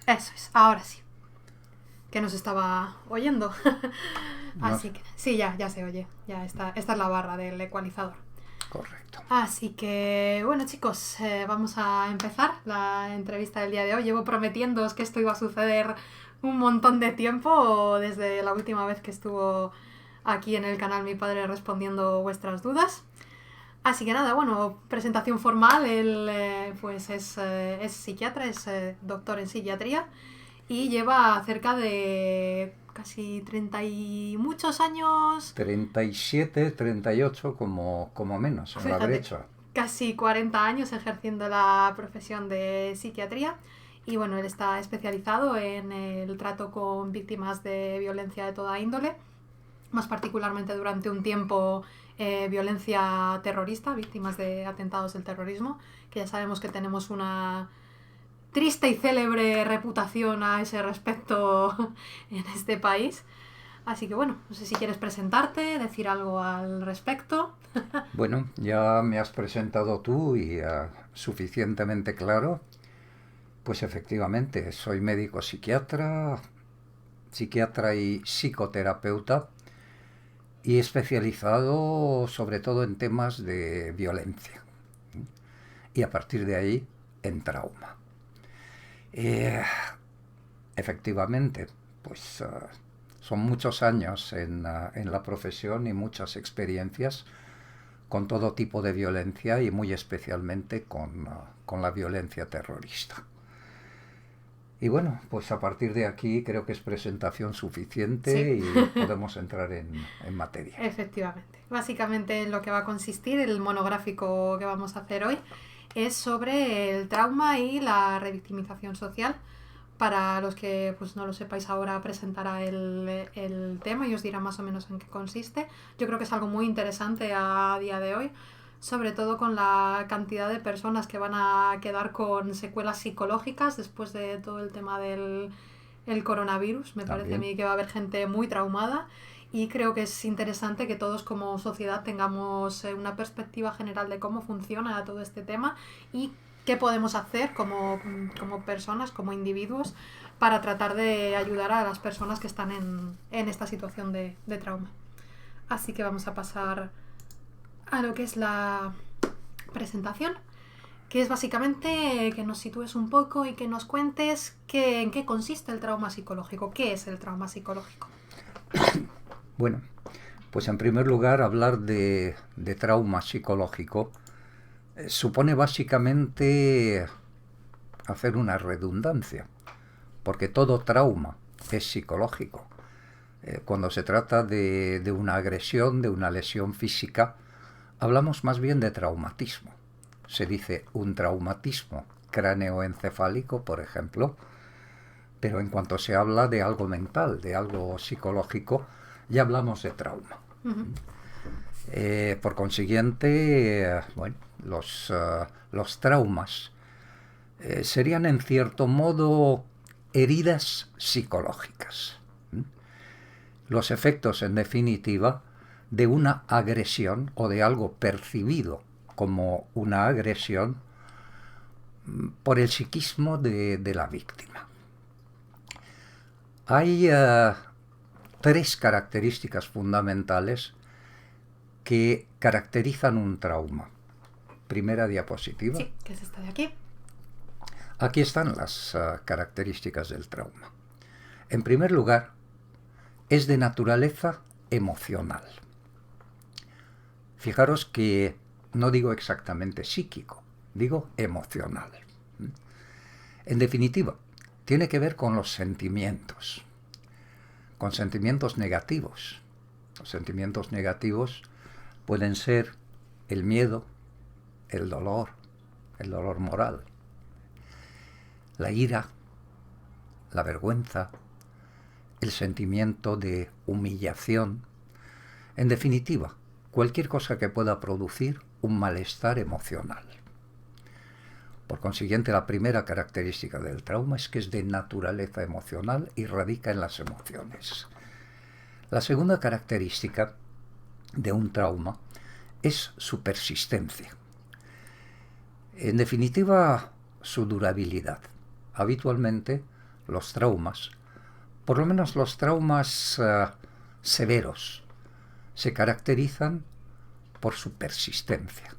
Eso es, ahora sí. Que nos estaba oyendo. No, Así que sí, ya se oye. Ya está, esta es la barra del ecualizador. correcto. Así que, bueno chicos, vamos a empezar la entrevista del día de hoy. Llevo prometiéndoos que esto iba a suceder un montón de tiempo, desde la última vez que estuvo aquí en el canal mi padre respondiendo vuestras dudas. Así que nada, bueno, presentación formal. Él pues es psiquiatra, es doctor en psiquiatría y lleva cerca de casi 30 y muchos años, 37, 38 como menos en la fíjate, brecha. casi 40 años ejerciendo la profesión de psiquiatría. Y bueno, él está especializado en el trato con víctimas de violencia de toda índole, más particularmente durante un tiempo violencia terrorista, víctimas de atentados del terrorismo, que ya sabemos que tenemos una triste y célebre reputación a ese respecto en este país. Así que bueno, no sé si quieres presentarte, decir algo al respecto. Bueno, ya me has presentado tú y suficientemente claro. Pues efectivamente, soy médico psiquiatra, psiquiatra y psicoterapeuta y especializado sobre todo en temas de violencia y a partir de ahí en trauma. Eh, Efectivamente, pues son muchos años en la profesión y muchas experiencias con todo tipo de violencia y muy especialmente con la violencia terrorista. Y bueno, pues a partir de aquí creo que es presentación Sí, suficiente y podemos entrar en materia. efectivamente. Básicamente en lo que va a consistir el monográfico que vamos a hacer hoy es sobre el trauma y la revictimización social. Para los que pues, no lo sepáis ahora, presentará el tema y os dirá más o menos en qué consiste. Yo creo que es algo muy interesante a día de hoy, sobre todo con la cantidad de personas que van a quedar con secuelas psicológicas después de todo el tema del el coronavirus. Me parece a También. mí que va a haber gente muy traumada y creo que es interesante que todos como sociedad tengamos una perspectiva general de cómo funciona todo este tema y qué podemos hacer como personas, como individuos, para tratar de ayudar a las personas que están en esta situación de trauma. Así que vamos a pasar a lo que es la presentación, que es básicamente que nos sitúes un poco y que nos cuentes en qué consiste el trauma psicológico, qué es el trauma psicológico. Bueno, pues en primer lugar hablar de trauma psicológico supone básicamente hacer una redundancia, porque todo trauma es psicológico. Cuando se trata de una agresión, de una lesión física, hablamos más bien de traumatismo. Se dice un traumatismo cráneoencefálico, por ejemplo, pero en cuanto se habla de algo mental, de algo psicológico, ya hablamos de trauma. Uh-huh. Por consiguiente, bueno, los traumas serían en cierto modo heridas psicológicas. Los efectos, en definitiva, de una agresión o de algo percibido como una agresión por el psiquismo de la víctima. Hay tres características fundamentales que caracterizan un trauma. Primera diapositiva. Sí, que es esta de aquí. Aquí están las características del trauma. En primer lugar, es de naturaleza emocional. Fijaros que no digo exactamente psíquico, digo emocional. En definitiva, tiene que ver con los sentimientos, con sentimientos negativos. Los sentimientos negativos pueden ser el miedo, el dolor moral, la ira, la vergüenza, el sentimiento de humillación. En definitiva, cualquier cosa que pueda producir un malestar emocional. Por consiguiente, la primera característica del trauma es que es de naturaleza emocional y radica en las emociones. La segunda característica de un trauma es su persistencia. En definitiva, su durabilidad. habitualmente los traumas, por lo menos los traumas severos, se caracterizan por su persistencia,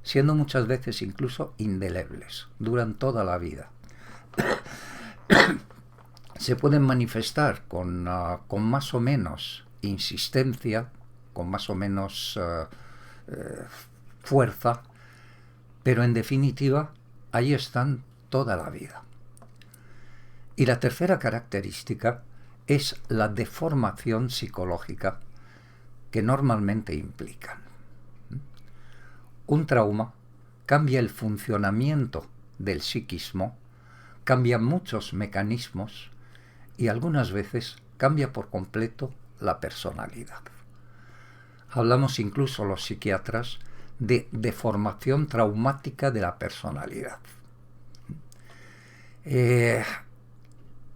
siendo muchas veces incluso indelebles, duran toda la vida. Se pueden manifestar con más o menos insistencia, con más o menos fuerza, pero en definitiva ahí están toda la vida. Y la tercera característica es la deformación psicológica que normalmente implican. Un trauma cambia el funcionamiento del psiquismo, cambia muchos mecanismos y algunas veces cambia por completo la personalidad. Hablamos incluso los psiquiatras de deformación traumática de la personalidad.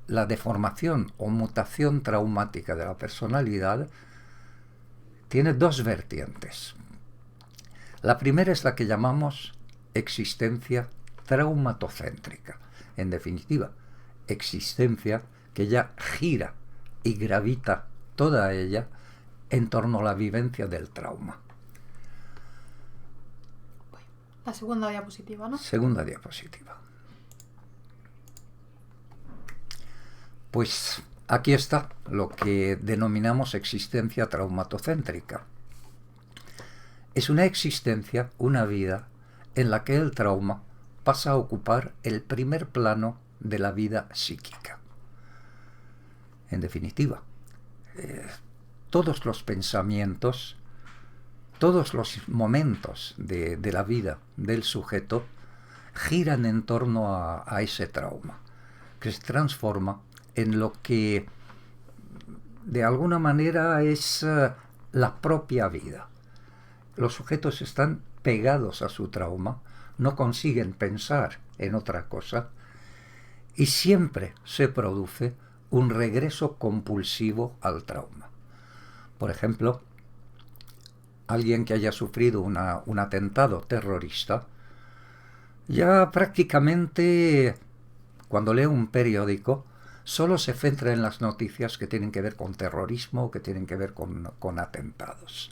La deformación o mutación traumática de la personalidad tiene dos vertientes. La primera es la que llamamos existencia traumatocéntrica. En definitiva, existencia que ya gira y gravita toda ella en torno a la vivencia del trauma. La segunda diapositiva, ¿no? Segunda diapositiva. Pues aquí está lo que denominamos existencia traumatocéntrica. Es una existencia, una vida, en la que el trauma pasa a ocupar el primer plano de la vida psíquica. En definitiva, todos los pensamientos, todos los momentos de la vida del sujeto giran en torno a ese trauma, que se transforma en lo que de alguna manera es la propia vida. Los sujetos están pegados a su trauma, no consiguen pensar en otra cosa y siempre se produce un regreso compulsivo al trauma. Por ejemplo, alguien que haya sufrido un atentado terrorista, ya prácticamente cuando lee un periódico solo se centra en las noticias que tienen que ver con terrorismo, que tienen que ver con atentados.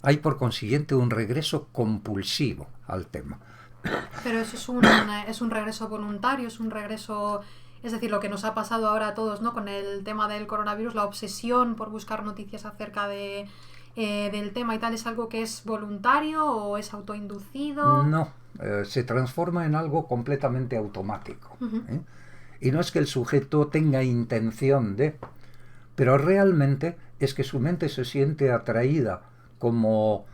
Hay por consiguiente un regreso compulsivo al tema. Pero eso es un regreso voluntario, es un regreso... Es decir, lo que nos ha pasado ahora a todos, ¿no? Con el tema del coronavirus, la obsesión por buscar noticias acerca del tema y tal, ¿es algo que es voluntario o es autoinducido? No, se transforma en algo completamente automático. Y no es que el sujeto tenga intención de, pero realmente es que su mente se siente atraída como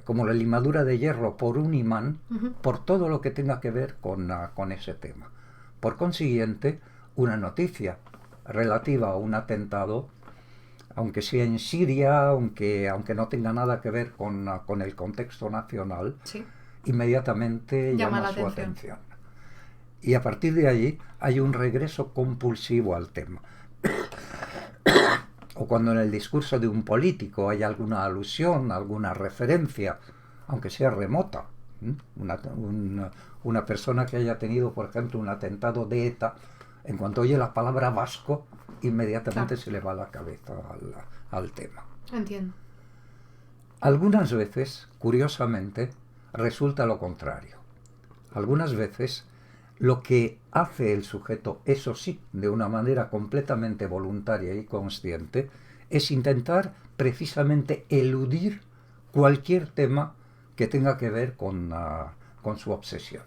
la limadura de hierro por un imán, por todo lo que tenga que ver con ese tema. Por consiguiente, una noticia relativa a un atentado, aunque sea en Siria, aunque no tenga nada que ver con el contexto nacional, sí, inmediatamente llama su atención. Y a partir de allí hay un regreso compulsivo al tema. O cuando en el discurso de un político hay alguna alusión, alguna referencia, aunque sea remota, una persona que haya tenido, por ejemplo, un atentado de ETA, en cuanto oye la palabra vasco, inmediatamente se le va la cabeza al tema. Entiendo. Algunas veces, curiosamente, resulta lo contrario. Algunas veces lo que hace el sujeto, eso sí, de una manera completamente voluntaria y consciente, es intentar precisamente eludir cualquier tema que tenga que ver con su obsesión.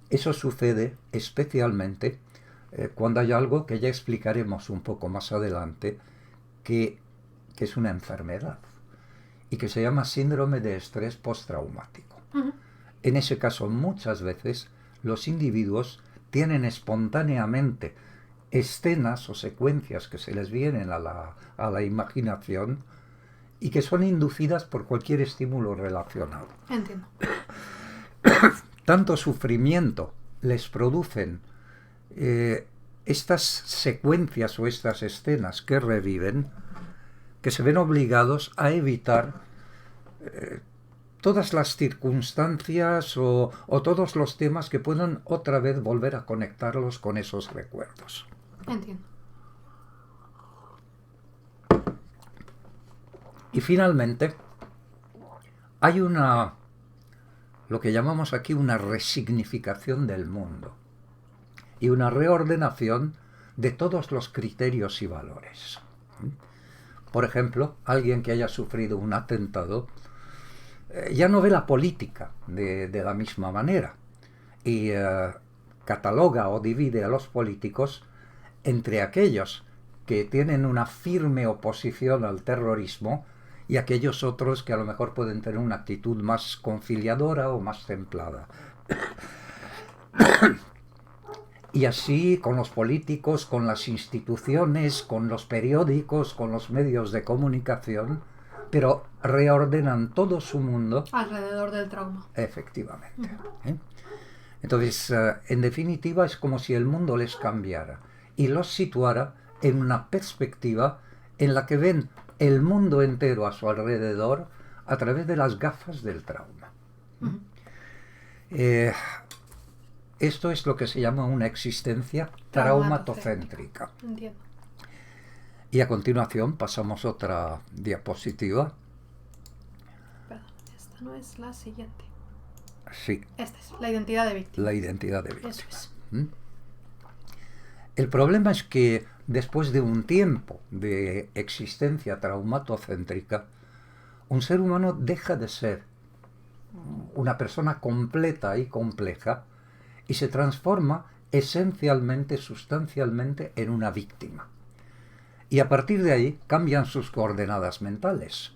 Eso sucede especialmente cuando hay algo que ya explicaremos un poco más adelante, que es una enfermedad y que se llama síndrome de estrés postraumático. En ese caso, muchas veces los individuos tienen espontáneamente escenas o secuencias que se les vienen a la imaginación y que son inducidas por cualquier estímulo relacionado. Entiendo. Tanto sufrimiento les producen estas secuencias o estas escenas que reviven, que se ven obligados a evitar todas las circunstancias o todos los temas que puedan otra vez volver a conectarlos con esos recuerdos. Entiendo. Y finalmente, hay lo que llamamos aquí una resignificación del mundo y una reordenación de todos los criterios y valores. Por ejemplo, alguien que haya sufrido un atentado ya no ve la política de la misma manera y cataloga o divide a los políticos entre aquellos que tienen una firme oposición al terrorismo y aquellos otros que a lo mejor pueden tener una actitud más conciliadora o más templada. Y así con los políticos, con las instituciones, con los periódicos, con los medios de comunicación, pero reordenan todo su mundo alrededor del trauma. Efectivamente. Entonces, en definitiva, es como si el mundo les cambiara y los situara en una perspectiva en la que ven el mundo entero a su alrededor a través de las gafas del trauma. Esto es lo que se llama una existencia traumatocéntrica. Entiendo. Y a continuación pasamos otra diapositiva. Perdón, esta no es la siguiente. Sí. Esta es la identidad de víctima. La identidad de víctima. Eso es. El problema es que después de un tiempo de existencia traumatocéntrica, un ser humano deja de ser una persona completa y compleja y se transforma esencialmente, sustancialmente, en una víctima. Y a partir de ahí cambian sus coordenadas mentales.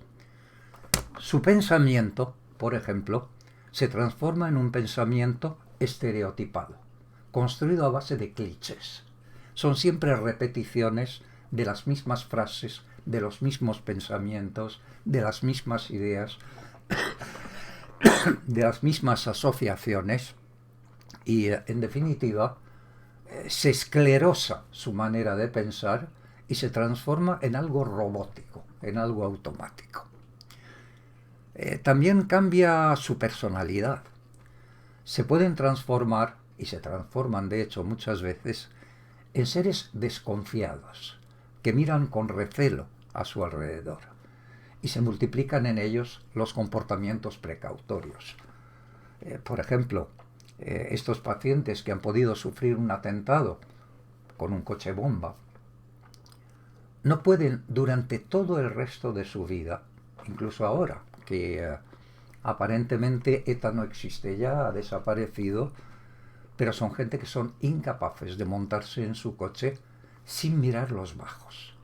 Su pensamiento, por ejemplo, se transforma en un pensamiento estereotipado, construido a base de clichés. Son siempre repeticiones de las mismas frases, de los mismos pensamientos, de las mismas ideas, de las mismas asociaciones y, en definitiva, se esclerosa su manera de pensar y se transforma en algo robótico, en algo automático. También cambia su personalidad. Se pueden transformar, y se transforman de hecho muchas veces, en seres desconfiados, que miran con recelo a su alrededor, y se multiplican en ellos los comportamientos precautorios. Por ejemplo, estos pacientes que han podido sufrir un atentado con un coche bomba, no pueden durante todo el resto de su vida, incluso ahora que aparentemente ETA no existe ya, ha desaparecido, pero son gente que son incapaces de montarse en su coche sin mirar los bajos.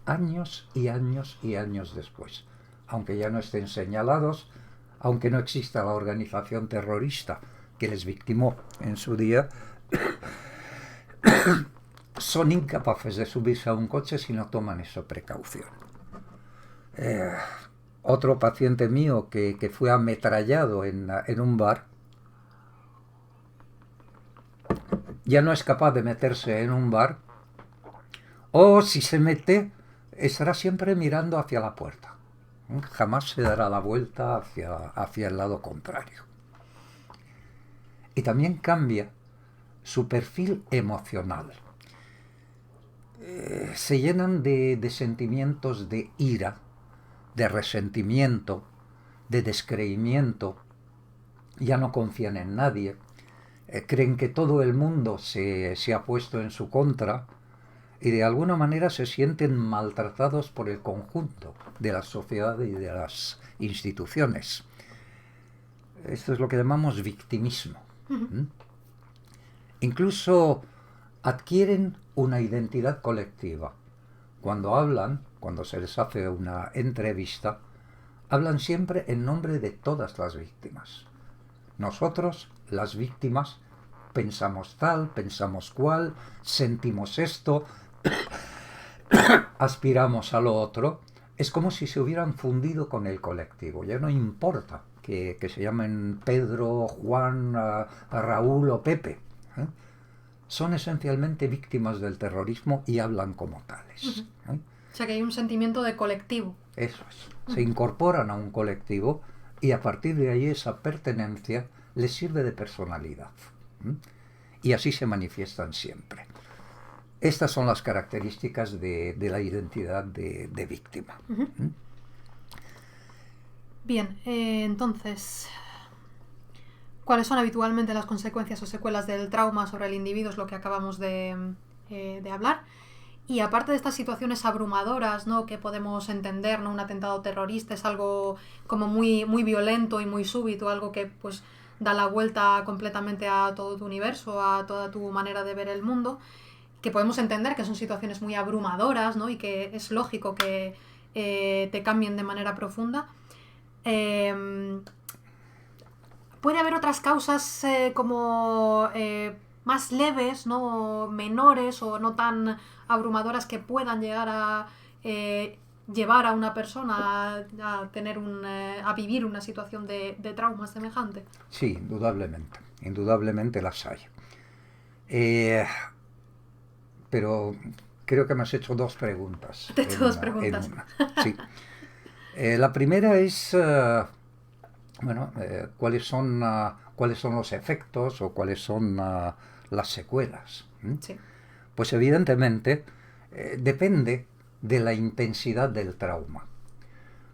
Años y años y años después, aunque ya no estén señalados, aunque no exista la organización terrorista que les victimó en su día, son incapaces de subirse a un coche si no toman esa precaución. Otro paciente mío que fue ametrallado en un bar, ya no es capaz de meterse en un bar, o si se mete, estará siempre mirando hacia la puerta. Jamás se dará la vuelta hacia el lado contrario. Y también cambia su perfil emocional. Se llenan de sentimientos de ira, de resentimiento, de descreimiento, ya no confían en nadie, creen que todo el mundo se ha puesto en su contra y de alguna manera se sienten maltratados por el conjunto de la sociedad y de las instituciones. Esto es lo que llamamos victimismo. Incluso adquieren una identidad colectiva. Cuando hablan, cuando se les hace una entrevista, hablan siempre en nombre de todas las víctimas. Nosotros, las víctimas, pensamos tal, pensamos cual, sentimos esto, aspiramos a lo otro. Es como si se hubieran fundido con el colectivo. Ya no importa que se llamen Pedro, Juan, Raúl o Pepe. Son esencialmente víctimas del terrorismo y hablan como tales. O sea que hay un sentimiento de colectivo. Eso es. Se incorporan a un colectivo y a partir de ahí esa pertenencia les sirve de personalidad. Y así se manifiestan siempre. Estas son las características de la identidad de víctima. Bien, entonces, ¿cuáles son habitualmente las consecuencias o secuelas del trauma sobre el individuo? Es lo que acabamos de hablar. Y aparte de estas situaciones abrumadoras, ¿no?, que podemos entender, ¿no? Un atentado terrorista es algo como muy, muy violento y muy súbito, algo que pues da la vuelta completamente a todo tu universo, a toda tu manera de ver el mundo, que podemos entender que son situaciones muy abrumadoras, ¿no?, y que es lógico que te cambien de manera profunda. Puede haber otras causas como más leves, ¿no?, menores o no tan abrumadoras, que puedan llegar a llevar a una persona a tener a vivir una situación de trauma semejante. Sí, indudablemente. Indudablemente las hay. Pero creo que me has hecho dos preguntas. De todas preguntas. En una. Sí. La primera es, ¿cuáles son los efectos o cuáles son las secuelas? Sí. Pues evidentemente depende de la intensidad del trauma.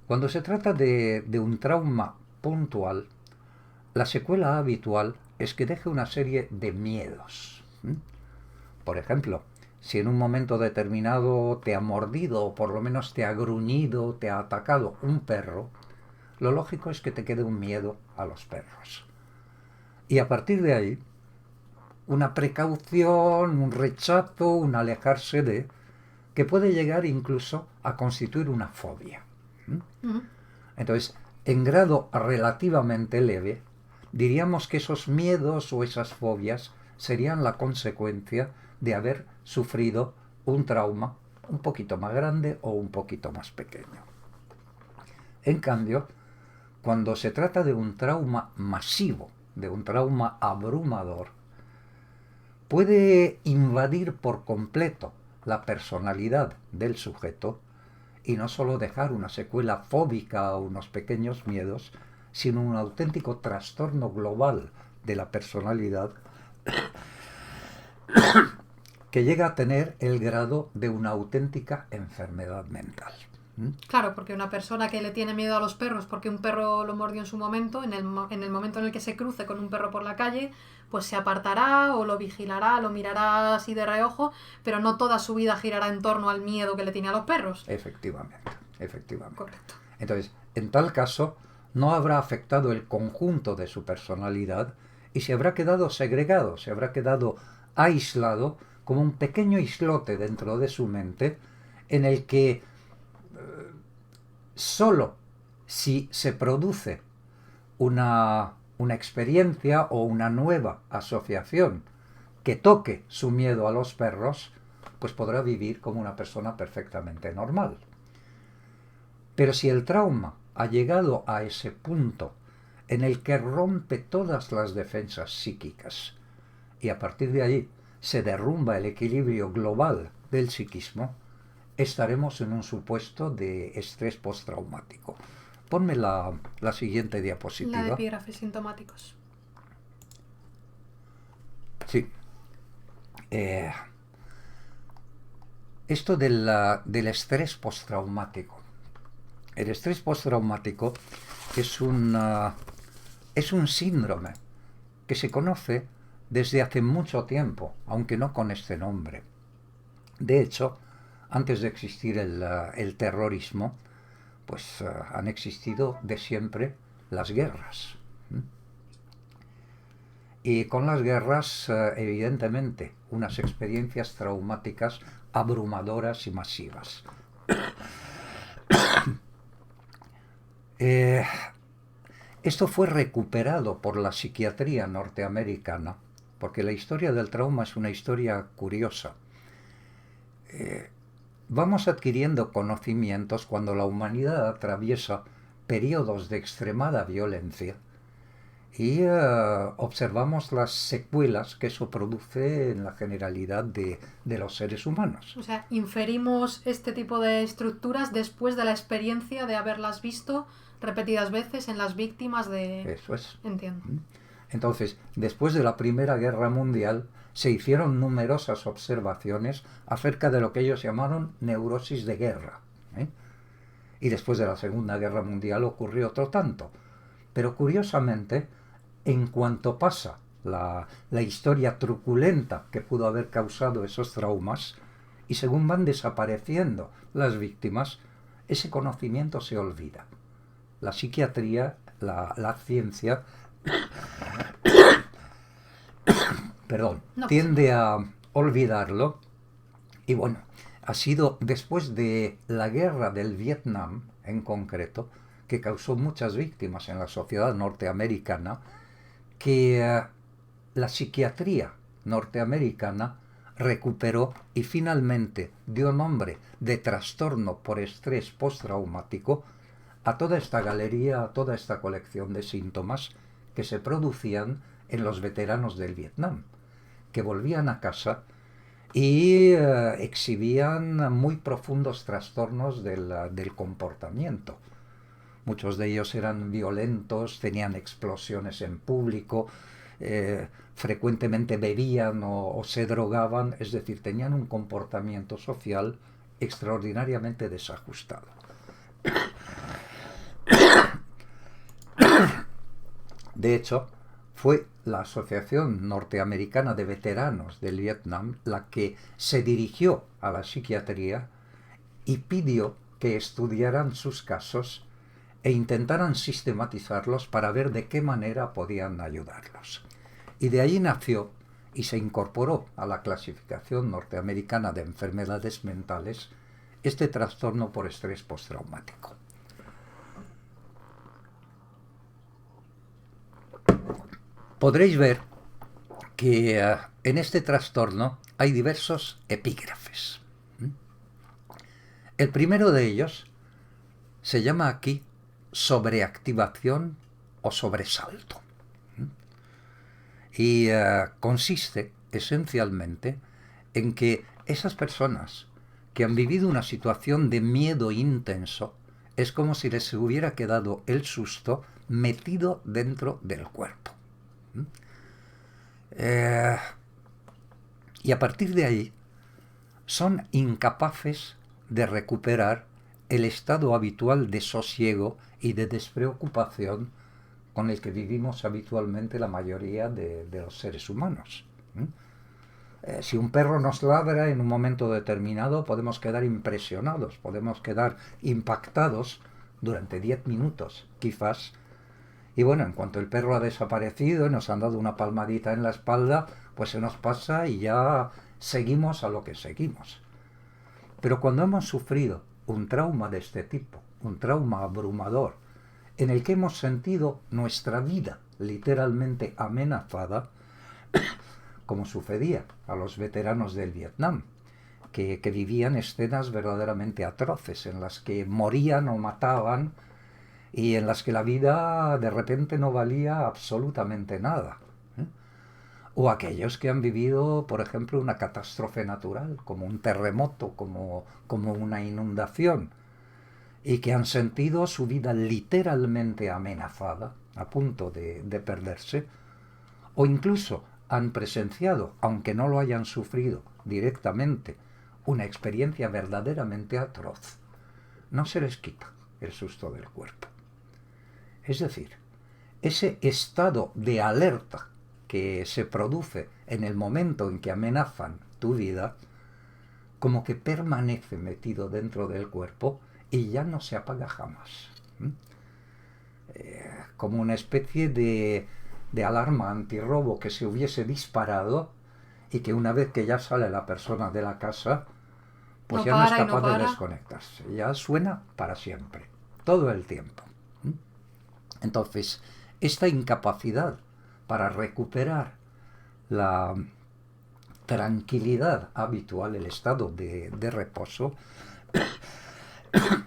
Cuando se trata de un trauma puntual, la secuela habitual es que deje una serie de miedos. Por ejemplo, si en un momento determinado te ha mordido o por lo menos te ha gruñido, te ha atacado un perro, lo lógico es que te quede un miedo a los perros. Y a partir de ahí, una precaución, un rechazo, un alejarse de, que puede llegar incluso a constituir una fobia. Entonces, en grado relativamente leve, diríamos que esos miedos o esas fobias serían la consecuencia de haber sufrido un trauma un poquito más grande o un poquito más pequeño. En cambio, cuando se trata de un trauma masivo, de un trauma abrumador, puede invadir por completo la personalidad del sujeto y no solo dejar una secuela fóbica o unos pequeños miedos, sino un auténtico trastorno global de la personalidad que llega a tener el grado de una auténtica enfermedad mental. Claro, porque una persona que le tiene miedo a los perros porque un perro lo mordió en su momento, en el momento en el que se cruce con un perro por la calle, pues se apartará o lo vigilará, lo mirará así de reojo, pero no toda su vida girará en torno al miedo que le tiene a los perros. Efectivamente, efectivamente. Correcto. Entonces, en tal caso, no habrá afectado el conjunto de su personalidad y se habrá quedado segregado, se habrá quedado aislado como un pequeño islote dentro de su mente en el que solo si se produce una experiencia o una nueva asociación que toque su miedo a los perros, pues podrá vivir como una persona perfectamente normal. Pero si el trauma ha llegado a ese punto en el que rompe todas las defensas psíquicas y a partir de ahí se derrumba el equilibrio global del psiquismo, estaremos en un supuesto de estrés postraumático. Ponme la siguiente diapositiva. La de epígrafes sintomáticos. Sí. Esto del estrés postraumático. El estrés postraumático es un síndrome que se conoce desde hace mucho tiempo, aunque no con este nombre. De hecho, antes de existir el terrorismo, pues han existido de siempre las guerras. Y con las guerras, evidentemente, unas experiencias traumáticas abrumadoras y masivas. Esto fue recuperado por la psiquiatría norteamericana, porque la historia del trauma es una historia curiosa. Vamos adquiriendo conocimientos cuando la humanidad atraviesa periodos de extremada violencia y observamos las secuelas que eso produce en la generalidad de los seres humanos. O sea, inferimos este tipo de estructuras después de la experiencia de haberlas visto repetidas veces en las víctimas de... Eso es. Entiendo. Entonces, después de la Primera Guerra Mundial, se hicieron numerosas observaciones acerca de lo que ellos llamaron neurosis de guerra. Y después de la Segunda Guerra Mundial ocurrió otro tanto. Pero curiosamente, en cuanto pasa la historia truculenta que pudo haber causado esos traumas, y según van desapareciendo las víctimas, ese conocimiento se olvida. La psiquiatría, la ciencia, tiende a olvidarlo. Y bueno, ha sido después de la guerra del Vietnam, en concreto, que causó muchas víctimas en la sociedad norteamericana, que la psiquiatría norteamericana recuperó y finalmente dio nombre de trastorno por estrés postraumático a toda esta galería, a toda esta colección de síntomas que se producían en los veteranos del Vietnam, que volvían a casa y exhibían muy profundos trastornos del comportamiento. Muchos de ellos eran violentos, tenían explosiones en público, frecuentemente bebían o se drogaban, es decir, tenían un comportamiento social extraordinariamente desajustado. De hecho, fue la Asociación Norteamericana de Veteranos del Vietnam la que se dirigió a la psiquiatría y pidió que estudiaran sus casos e intentaran sistematizarlos para ver de qué manera podían ayudarlos. Y de ahí nació y se incorporó a la clasificación norteamericana de enfermedades mentales este trastorno por estrés postraumático. Podréis ver que en este trastorno hay diversos epígrafes. El primero de ellos se llama aquí sobreactivación o sobresalto. Y consiste esencialmente en que esas personas que han vivido una situación de miedo intenso es como si les hubiera quedado el susto metido dentro del cuerpo. Y a partir de ahí son incapaces de recuperar el estado habitual de sosiego y de despreocupación con el que vivimos habitualmente la mayoría de los seres humanos. Si un perro nos ladra en un momento determinado, podemos quedar impresionados, podemos quedar impactados durante 10 minutos, quizás. Y bueno, en cuanto el perro ha desaparecido y nos han dado una palmadita en la espalda, pues se nos pasa y ya seguimos a lo que seguimos. Pero cuando hemos sufrido un trauma de este tipo, un trauma abrumador, en el que hemos sentido nuestra vida literalmente amenazada, como sucedía a los veteranos del Vietnam, que vivían escenas verdaderamente atroces, en las que morían o mataban y en las que la vida de repente no valía absolutamente nada. O aquellos que han vivido, por ejemplo, una catástrofe natural, como un terremoto, como una inundación, y que han sentido su vida literalmente amenazada, a punto de perderse, o incluso han presenciado, aunque no lo hayan sufrido directamente, una experiencia verdaderamente atroz. No se les quita el susto del cuerpo. Es decir, ese estado de alerta que se produce en el momento en que amenazan tu vida, como que permanece metido dentro del cuerpo y ya no se apaga jamás. Como una especie de alarma antirrobo que se hubiese disparado y que una vez que ya sale la persona de la casa, pues ya no es capaz de desconectarse. Ya suena para siempre, todo el tiempo. Entonces, esta incapacidad para recuperar la tranquilidad habitual, el estado de reposo,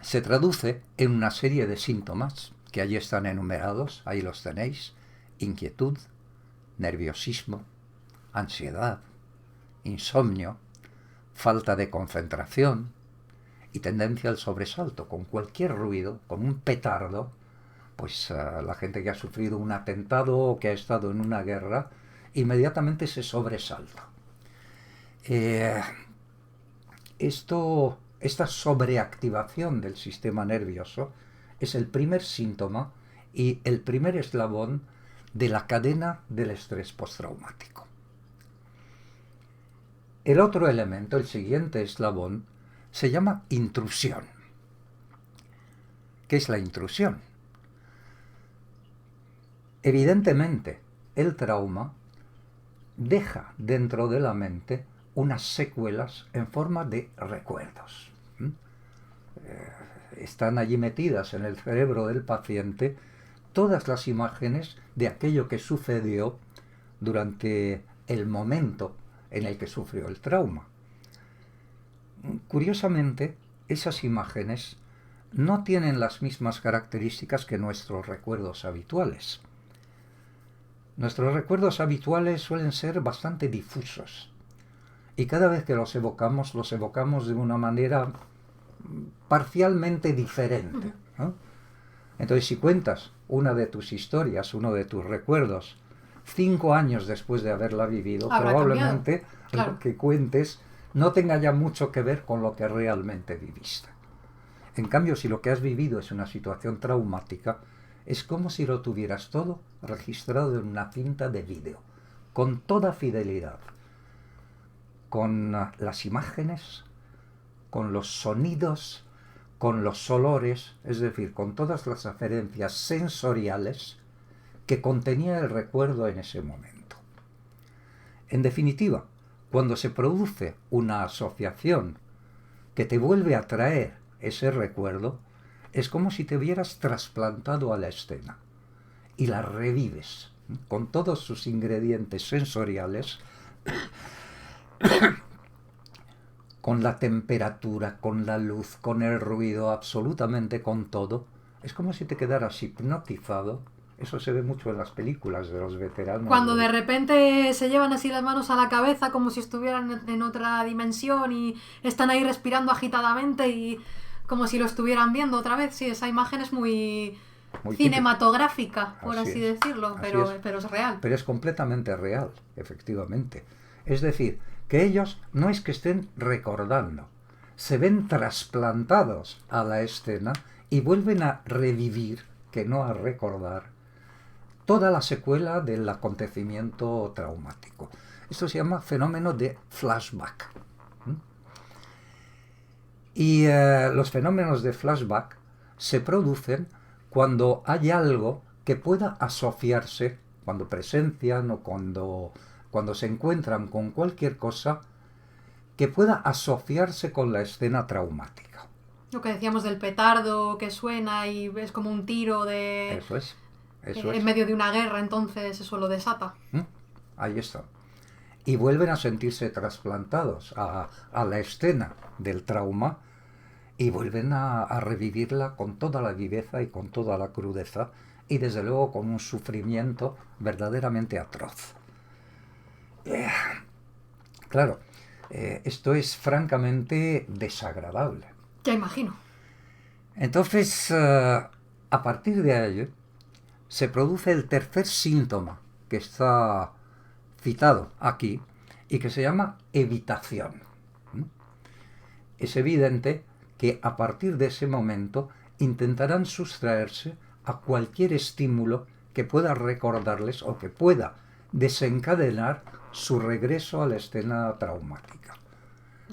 se traduce en una serie de síntomas que allí están enumerados, ahí los tenéis, inquietud, nerviosismo, ansiedad, insomnio, falta de concentración y tendencia al sobresalto. Con cualquier ruido, con un petardo, pues la gente que ha sufrido un atentado o que ha estado en una guerra, inmediatamente se sobresalta. Esta sobreactivación del sistema nervioso es el primer síntoma y el primer eslabón de la cadena del estrés postraumático. El otro elemento, el siguiente eslabón, se llama intrusión. ¿Qué es la intrusión? Evidentemente, el trauma deja dentro de la mente unas secuelas en forma de recuerdos. Están allí metidas en el cerebro del paciente todas las imágenes de aquello que sucedió durante el momento en el que sufrió el trauma. Curiosamente, esas imágenes no tienen las mismas características que nuestros recuerdos habituales. Nuestros recuerdos habituales suelen ser bastante difusos y cada vez que los evocamos de una manera parcialmente diferente, ¿no? Entonces, si cuentas una de tus historias, uno de tus recuerdos, 5 años después de haberla vivido, probablemente lo que cuentes no tenga ya mucho que ver con lo que realmente viviste. En cambio, si lo que has vivido es una situación traumática, es como si lo tuvieras todo registrado en una cinta de vídeo, con toda fidelidad, con las imágenes, con los sonidos, con los olores, es decir, con todas las referencias sensoriales que contenía el recuerdo en ese momento. En definitiva, cuando se produce una asociación que te vuelve a traer ese recuerdo, es como si te hubieras trasplantado a la escena y la revives con todos sus ingredientes sensoriales, con la temperatura, con la luz, con el ruido, absolutamente con todo. Es como si te quedaras hipnotizado. Eso se ve mucho en las películas de los veteranos. Cuando de repente se llevan así las manos a la cabeza como si estuvieran en otra dimensión y están ahí respirando agitadamente y como si lo estuvieran viendo otra vez. Sí, esa imagen es muy cinematográfica, por así decirlo, pero es real. Pero es completamente real, efectivamente. Es decir, que ellos no es que estén recordando, se ven trasplantados a la escena y vuelven a revivir, que no a recordar, toda la secuela del acontecimiento traumático. Esto se llama fenómeno de flashback. Y los fenómenos de flashback se producen cuando hay algo que pueda asociarse, cuando presencian o cuando se encuentran con cualquier cosa que pueda asociarse con la escena traumática. Lo que decíamos del petardo que suena y es como un tiro de... Eso es. En medio de una guerra, entonces eso lo desata. Ahí está. Y vuelven a sentirse trasplantados a la escena del trauma y vuelven a revivirla con toda la viveza y con toda la crudeza y desde luego con un sufrimiento verdaderamente atroz. Claro, esto es francamente desagradable. Ya imagino. Entonces, a partir de ello, se produce el tercer síntoma que está citado aquí y que se llama evitación. Es evidente que a partir de ese momento intentarán sustraerse a cualquier estímulo que pueda recordarles o que pueda desencadenar su regreso a la escena traumática.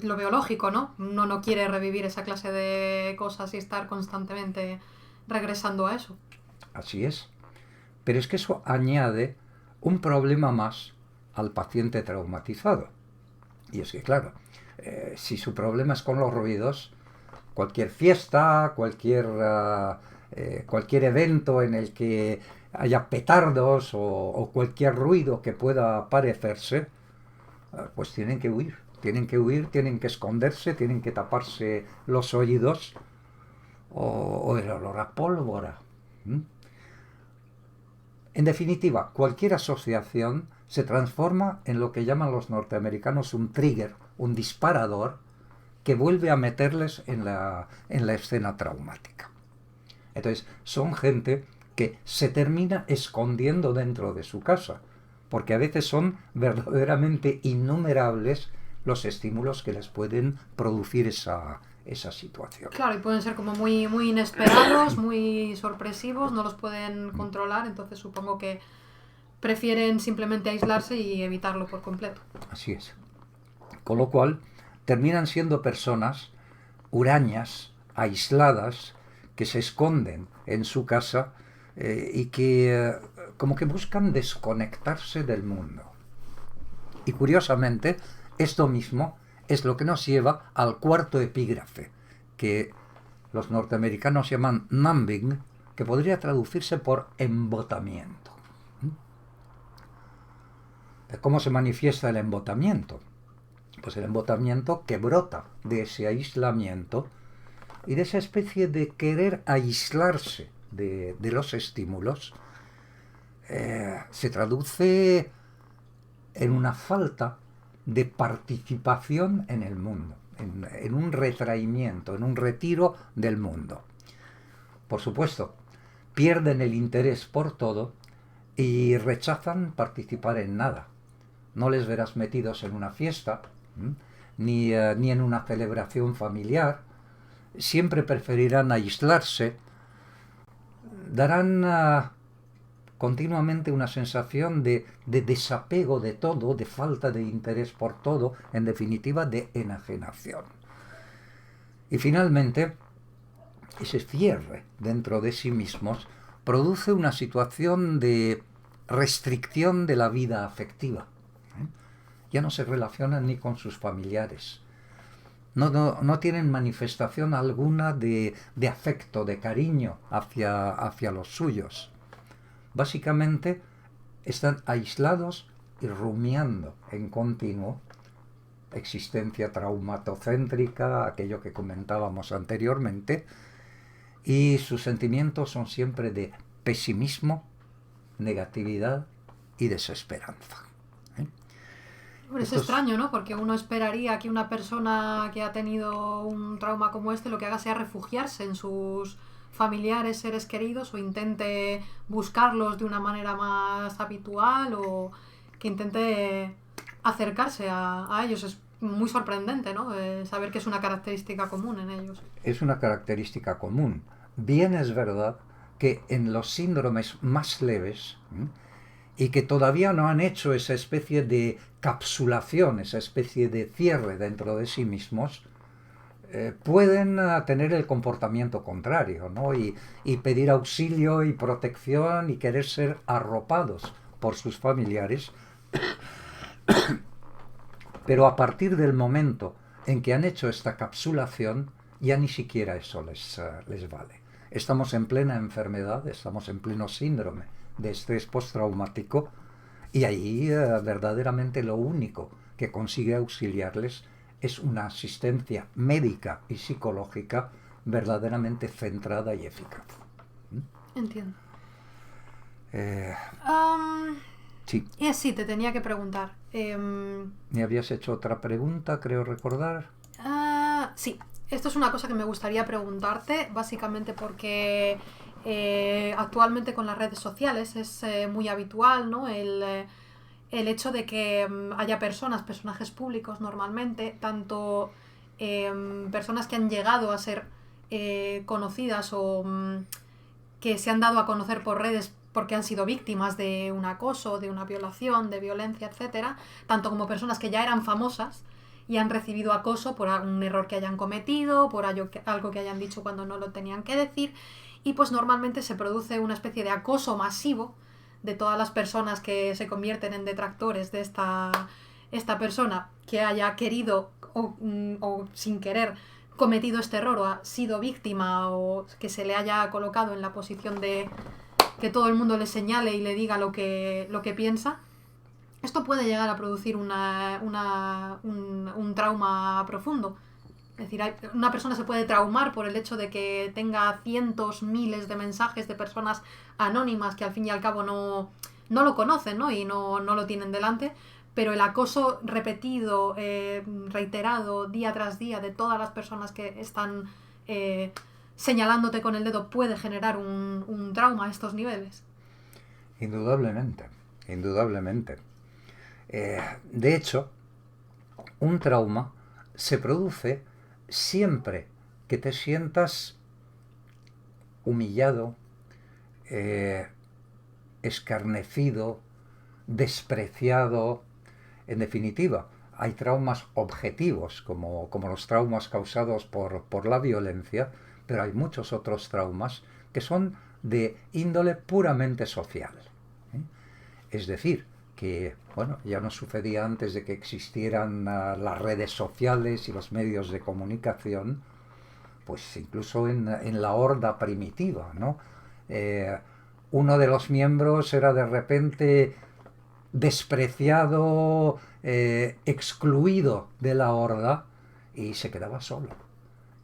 Lo biológico, ¿no? Uno no quiere revivir esa clase de cosas y estar constantemente regresando a eso. Así es. Pero es que eso añade un problema más al paciente traumatizado. Y es que, claro, si su problema es con los ruidos, cualquier fiesta, cualquier evento en el que haya petardos o cualquier ruido que pueda parecerse, pues tienen que huir, tienen que esconderse, tienen que taparse los oídos o el olor a pólvora. En definitiva, cualquier asociación se transforma en lo que llaman los norteamericanos un trigger, un disparador, que vuelve a meterles en la escena traumática. Entonces, son gente que se termina escondiendo dentro de su casa, porque a veces son verdaderamente innumerables los estímulos que les pueden producir esa situación. Claro, y pueden ser como muy, muy inesperados, muy sorpresivos, no los pueden controlar, entonces supongo que prefieren simplemente aislarse y evitarlo por completo. Así es. Con lo cual, terminan siendo personas hurañas, aisladas, que se esconden en su casa y que como que buscan desconectarse del mundo. Y curiosamente, esto mismo es lo que nos lleva al cuarto epígrafe, que los norteamericanos llaman numbing, que podría traducirse por embotamiento. ¿Cómo se manifiesta el embotamiento? Pues el embotamiento que brota de ese aislamiento y de esa especie de querer aislarse de los estímulos, se traduce en una falta de participación en el mundo, en un retraimiento, en un retiro del mundo. Por supuesto, pierden el interés por todo y rechazan participar en nada. No les verás metidos en una fiesta, ni en una celebración familiar. Siempre preferirán aislarse. Darán continuamente una sensación de desapego de todo, de falta de interés por todo, en definitiva de enajenación. Y finalmente, ese cierre dentro de sí mismos produce una situación de restricción de la vida afectiva. Ya no se relacionan ni con sus familiares. No tienen manifestación alguna de afecto, de cariño hacia los suyos. Básicamente están aislados y rumiando en continuo, existencia traumatocéntrica, aquello que comentábamos anteriormente, y sus sentimientos son siempre de pesimismo, negatividad y desesperanza. Es extraño, ¿no? Porque uno esperaría que una persona que ha tenido un trauma como este lo que haga sea refugiarse en sus familiares, seres queridos, o intente buscarlos de una manera más habitual, o que intente acercarse a ellos. Es muy sorprendente, ¿no? Saber que es una característica común en ellos. Es una característica común. Bien es verdad que en los síndromes más leves, y que todavía no han hecho esa especie de capsulación, esa especie de cierre dentro de sí mismos, pueden tener el comportamiento contrario, ¿no? Y pedir auxilio y protección y querer ser arropados por sus familiares. Pero a partir del momento en que han hecho esta capsulación, ya ni siquiera eso les vale. Estamos en plena enfermedad, estamos en pleno síndrome de estrés postraumático, y ahí verdaderamente lo único que consigue auxiliarles es una asistencia médica y psicológica verdaderamente centrada y eficaz. Entiendo. Sí. Sí, te tenía que preguntar. ¿Me habías hecho otra pregunta, creo recordar? Sí, esto es una cosa que me gustaría preguntarte, básicamente porque actualmente con las redes sociales es muy habitual, ¿no? El hecho de que haya personajes públicos normalmente, tanto personas que han llegado a ser conocidas o que se han dado a conocer por redes porque han sido víctimas de un acoso, de una violación, de violencia, etcétera, tanto como personas que ya eran famosas y han recibido acoso por un error que hayan cometido, por algo que hayan dicho cuando no lo tenían que decir, y pues normalmente se produce una especie de acoso masivo de todas las personas que se convierten en detractores de esta persona que haya querido o sin querer cometido este error o ha sido víctima o que se le haya colocado en la posición de que todo el mundo le señale y le diga lo que piensa. Esto puede llegar a producir un trauma profundo Es decir, una persona se puede traumar por el hecho de que tenga cientos, miles de mensajes de personas anónimas que al fin y al cabo no lo conocen, ¿no? Y no lo tienen delante, pero el acoso repetido, reiterado, día tras día, de todas las personas que están señalándote con el dedo puede generar un trauma a estos niveles. Indudablemente, indudablemente. De hecho, un trauma se produce siempre que te sientas humillado, escarnecido, despreciado. En definitiva, hay traumas objetivos, como los traumas causados por la violencia, pero hay muchos otros traumas que son de índole puramente social. Es decir, que bueno, ya no sucedía antes de que existieran las redes sociales y los medios de comunicación, pues incluso en la horda primitiva, ¿no? Uno de los miembros era de repente despreciado, excluido de la horda y se quedaba solo.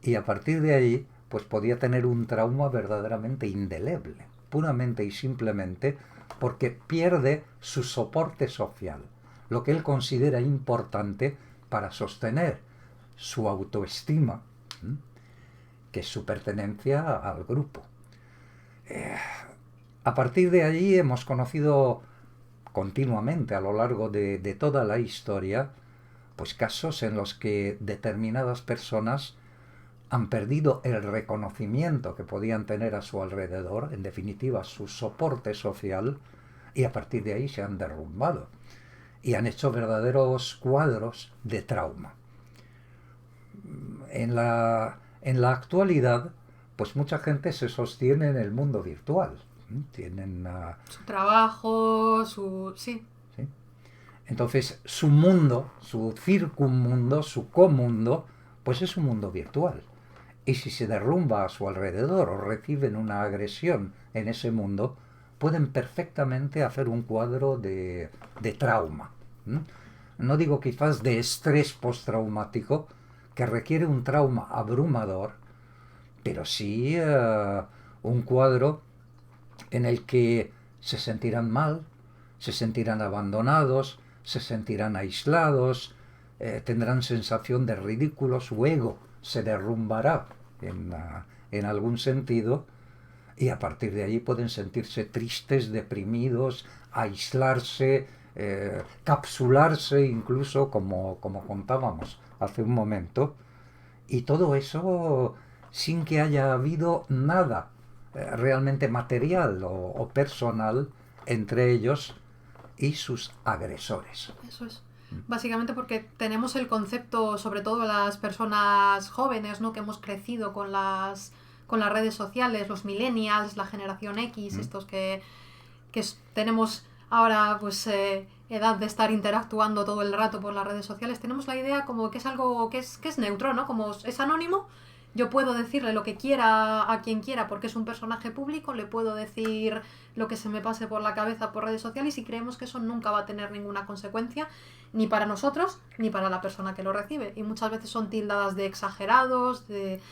Y a partir de ahí, pues podía tener un trauma verdaderamente indeleble, puramente y simplemente porque pierde su soporte social, lo que él considera importante para sostener su autoestima, que es su pertenencia al grupo. A partir de allí hemos conocido continuamente a lo largo de toda la historia, pues casos en los que determinadas personas han perdido el reconocimiento que podían tener a su alrededor, en definitiva su soporte social, y a partir de ahí se han derrumbado y han hecho verdaderos cuadros de trauma. En la actualidad, pues mucha gente se sostiene en el mundo virtual. Tienen su trabajo, sí. Entonces su mundo, su circunmundo, su comundo, pues es un mundo virtual. Y si se derrumba a su alrededor o reciben una agresión en ese mundo, pueden perfectamente hacer un cuadro de trauma. No digo quizás de estrés postraumático, que requiere un trauma abrumador, pero sí un cuadro en el que se sentirán mal, se sentirán abandonados, se sentirán aislados, tendrán sensación de ridículo, su ego se derrumbará en algún sentido, y a partir de allí pueden sentirse tristes, deprimidos, aislarse, capsularse incluso, como contábamos hace un momento, y todo eso sin que haya habido nada realmente material o personal entre ellos y sus agresores. Eso es. Básicamente porque tenemos el concepto, sobre todo las personas jóvenes, ¿no? Que hemos crecido con las redes sociales, los millennials, la generación X, estos que tenemos ahora pues edad de estar interactuando todo el rato por las redes sociales, tenemos la idea como que es algo que es neutro, ¿no? Como es anónimo. Yo puedo decirle lo que quiera a quien quiera porque es un personaje público, le puedo decir lo que se me pase por la cabeza por redes sociales y creemos que eso nunca va a tener ninguna consecuencia ni para nosotros ni para la persona que lo recibe. Y muchas veces son tildadas de exagerados,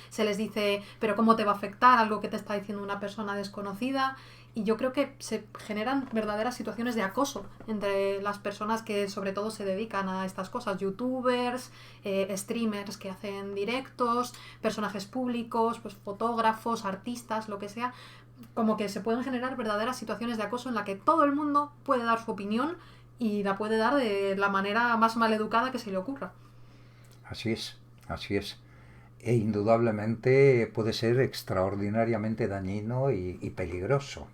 se les dice, pero ¿cómo te va a afectar algo que te está diciendo una persona desconocida? Y yo creo que se generan verdaderas situaciones de acoso entre las personas que sobre todo se dedican a estas cosas, youtubers, streamers que hacen directos, personajes públicos, pues fotógrafos, artistas, lo que sea, como que se pueden generar verdaderas situaciones de acoso en la que todo el mundo puede dar su opinión y la puede dar de la manera más maleducada que se le ocurra. Así es, así es. E indudablemente puede ser extraordinariamente dañino y peligroso.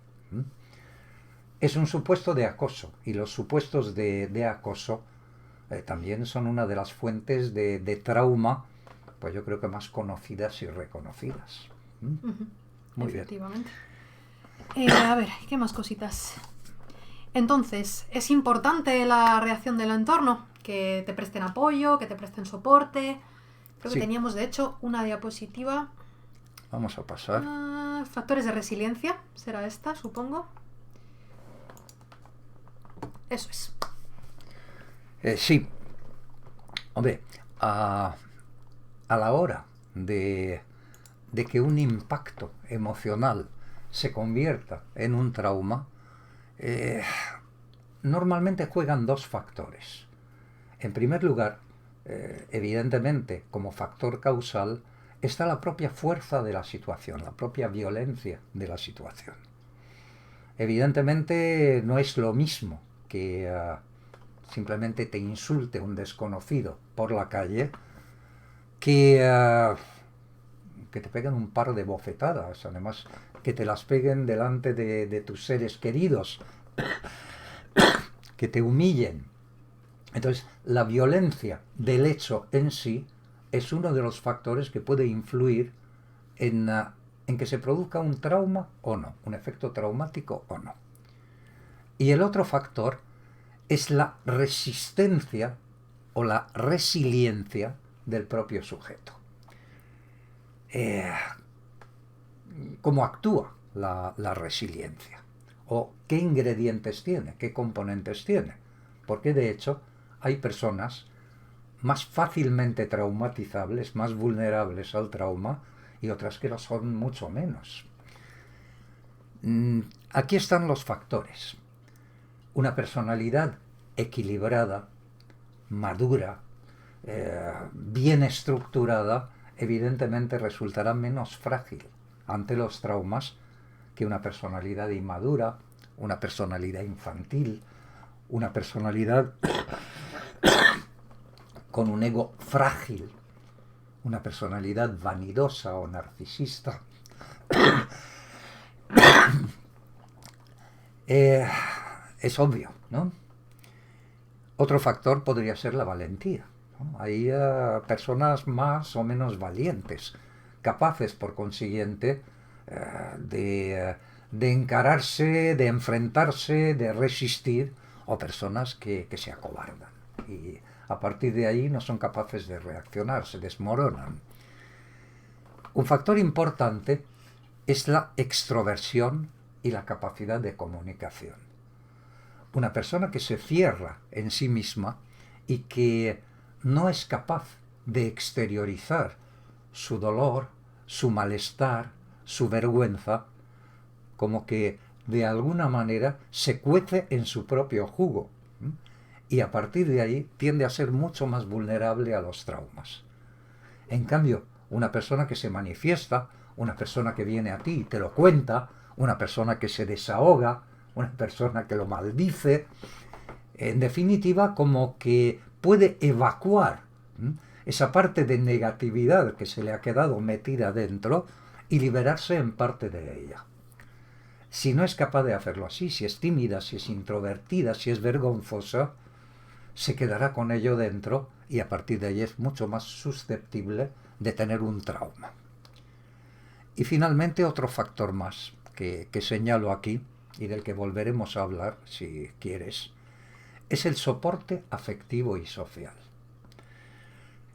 Es un supuesto de acoso, y los supuestos de acoso también son una de las fuentes de trauma, pues yo creo que más conocidas y reconocidas. Muy efectivamente. Bien. A ver, ¿qué más cositas? Entonces, es importante la reacción del entorno, que te presten apoyo, que te presten soporte. Creo que teníamos, de hecho, una diapositiva. Vamos a pasar. Factores de resiliencia, será esta, supongo. Eso es. Sí. Hombre, a la hora de que un impacto emocional se convierta en un trauma, normalmente juegan dos factores. En primer lugar, evidentemente, como factor causal, está la propia fuerza de la situación, la propia violencia de la situación. Evidentemente no es lo mismo que simplemente te insulte un desconocido por la calle que te peguen un par de bofetadas, además que te las peguen delante de tus seres queridos, que te humillen. Entonces, la violencia del hecho en sí es uno de los factores que puede influir en que se produzca un trauma o no, un efecto traumático o no. Y el otro factor es la resistencia o la resiliencia del propio sujeto. ¿Cómo actúa la resiliencia? ¿O qué ingredientes tiene? ¿Qué componentes tiene? Porque de hecho hay personas más fácilmente traumatizables, más vulnerables al trauma, y otras que lo son mucho menos. Aquí están los factores. Una personalidad equilibrada, madura, bien estructurada, evidentemente resultará menos frágil ante los traumas que una personalidad inmadura, una personalidad infantil, una personalidad con un ego frágil, una personalidad vanidosa o narcisista. Es obvio, ¿no? Otro factor podría ser la valentía, ¿no? Hay personas más o menos valientes, capaces, por consiguiente, de encararse, de enfrentarse, de resistir, o personas que se acobardan. Y a partir de ahí no son capaces de reaccionar, se desmoronan. Un factor importante es la extroversión y la capacidad de comunicación. Una persona que se cierra en sí misma y que no es capaz de exteriorizar su dolor, su malestar, su vergüenza, como que de alguna manera se cuece en su propio jugo, y a partir de ahí tiende a ser mucho más vulnerable a los traumas. En cambio, una persona que se manifiesta, una persona que viene a ti y te lo cuenta, una persona que se desahoga, una persona que lo maldice, en definitiva, como que puede evacuar esa parte de negatividad que se le ha quedado metida dentro y liberarse en parte de ella. Si no es capaz de hacerlo así, si es tímida, si es introvertida, si es vergonzosa, se quedará con ello dentro y a partir de ahí es mucho más susceptible de tener un trauma. Y finalmente otro factor más que señalo aquí y del que volveremos a hablar si quieres, es el soporte afectivo y social.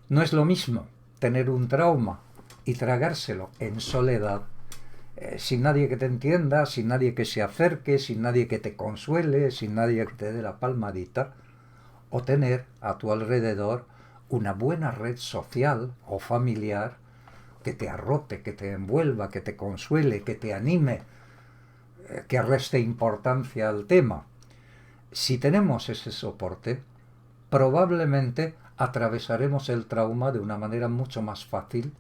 No es lo mismo tener un trauma y tragárselo en soledad, sin nadie que te entienda, sin nadie que se acerque, sin nadie que te consuele, sin nadie que te dé la palmadita, o tener a tu alrededor una buena red social o familiar que te arrope, que te envuelva, que te consuele, que te anime, que reste importancia al tema. Si tenemos ese soporte, probablemente atravesaremos el trauma de una manera mucho más fácil,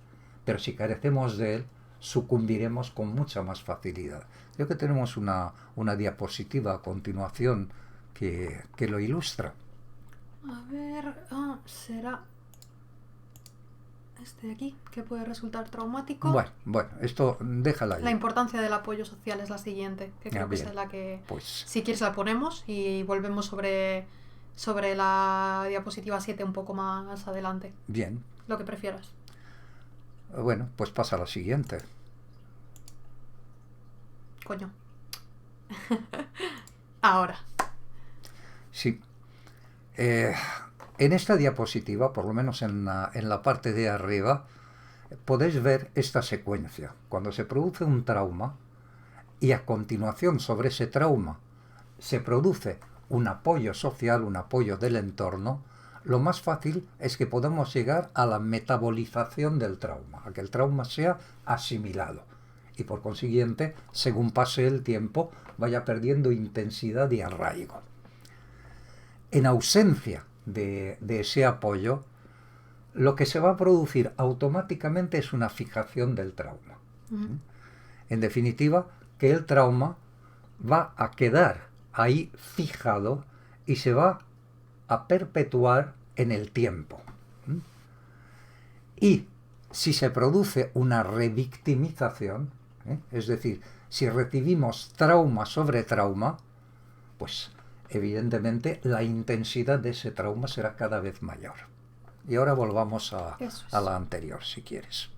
pero si carecemos de él, sucumbiremos con mucha más facilidad. Creo que tenemos una diapositiva a continuación que lo ilustra. A ver, será este de aquí, que puede resultar traumático. Bueno, esto déjala ahí. La importancia del apoyo social es la siguiente, que creo que es la que, pues, si quieres la ponemos y volvemos sobre la diapositiva 7 un poco más adelante. Bien. Lo que prefieras. Bueno, pues pasa a la siguiente. Coño. Ahora. Sí. En esta diapositiva, por lo menos en la parte de arriba, podéis ver esta secuencia. Cuando se produce un trauma y a continuación sobre ese trauma se produce un apoyo social, un apoyo del entorno, lo más fácil es que podamos llegar a la metabolización del trauma, a que el trauma sea asimilado y por consiguiente, según pase el tiempo, vaya perdiendo intensidad y arraigo. En ausencia de ese apoyo, lo que se va a producir automáticamente es una fijación del trauma. En definitiva, que el trauma va a quedar ahí fijado y se va a perpetuar en el tiempo. Y si se produce una revictimización, es decir, si recibimos trauma sobre trauma, pues evidentemente la intensidad de ese trauma será cada vez mayor. Y ahora volvamos a la anterior, si quieres.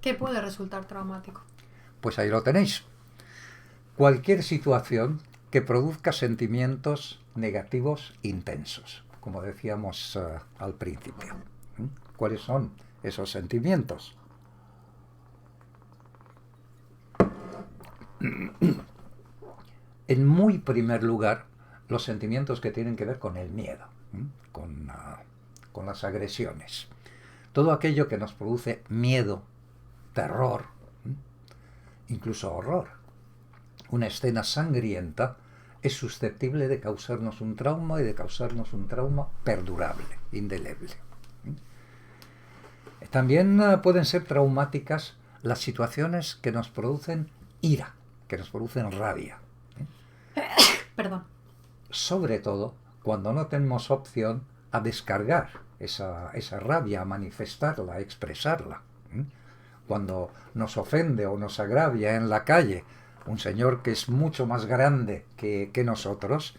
¿Qué puede resultar traumático? Pues ahí lo tenéis. Cualquier situación que produzca sentimientos negativos intensos, como decíamos al principio. ¿Cuáles son esos sentimientos? En muy primer lugar, los sentimientos que tienen que ver con el miedo, con las agresiones. Todo aquello que nos produce miedo, terror, incluso horror. Una escena sangrienta es susceptible de causarnos un trauma y de causarnos un trauma perdurable, indeleble. También pueden ser traumáticas las situaciones que nos producen ira, que nos producen rabia. Perdón. Sobre todo cuando no tenemos opción a descargar esa rabia, a manifestarla, a expresarla. Cuando nos ofende o nos agravia en la calle un señor que es mucho más grande que nosotros,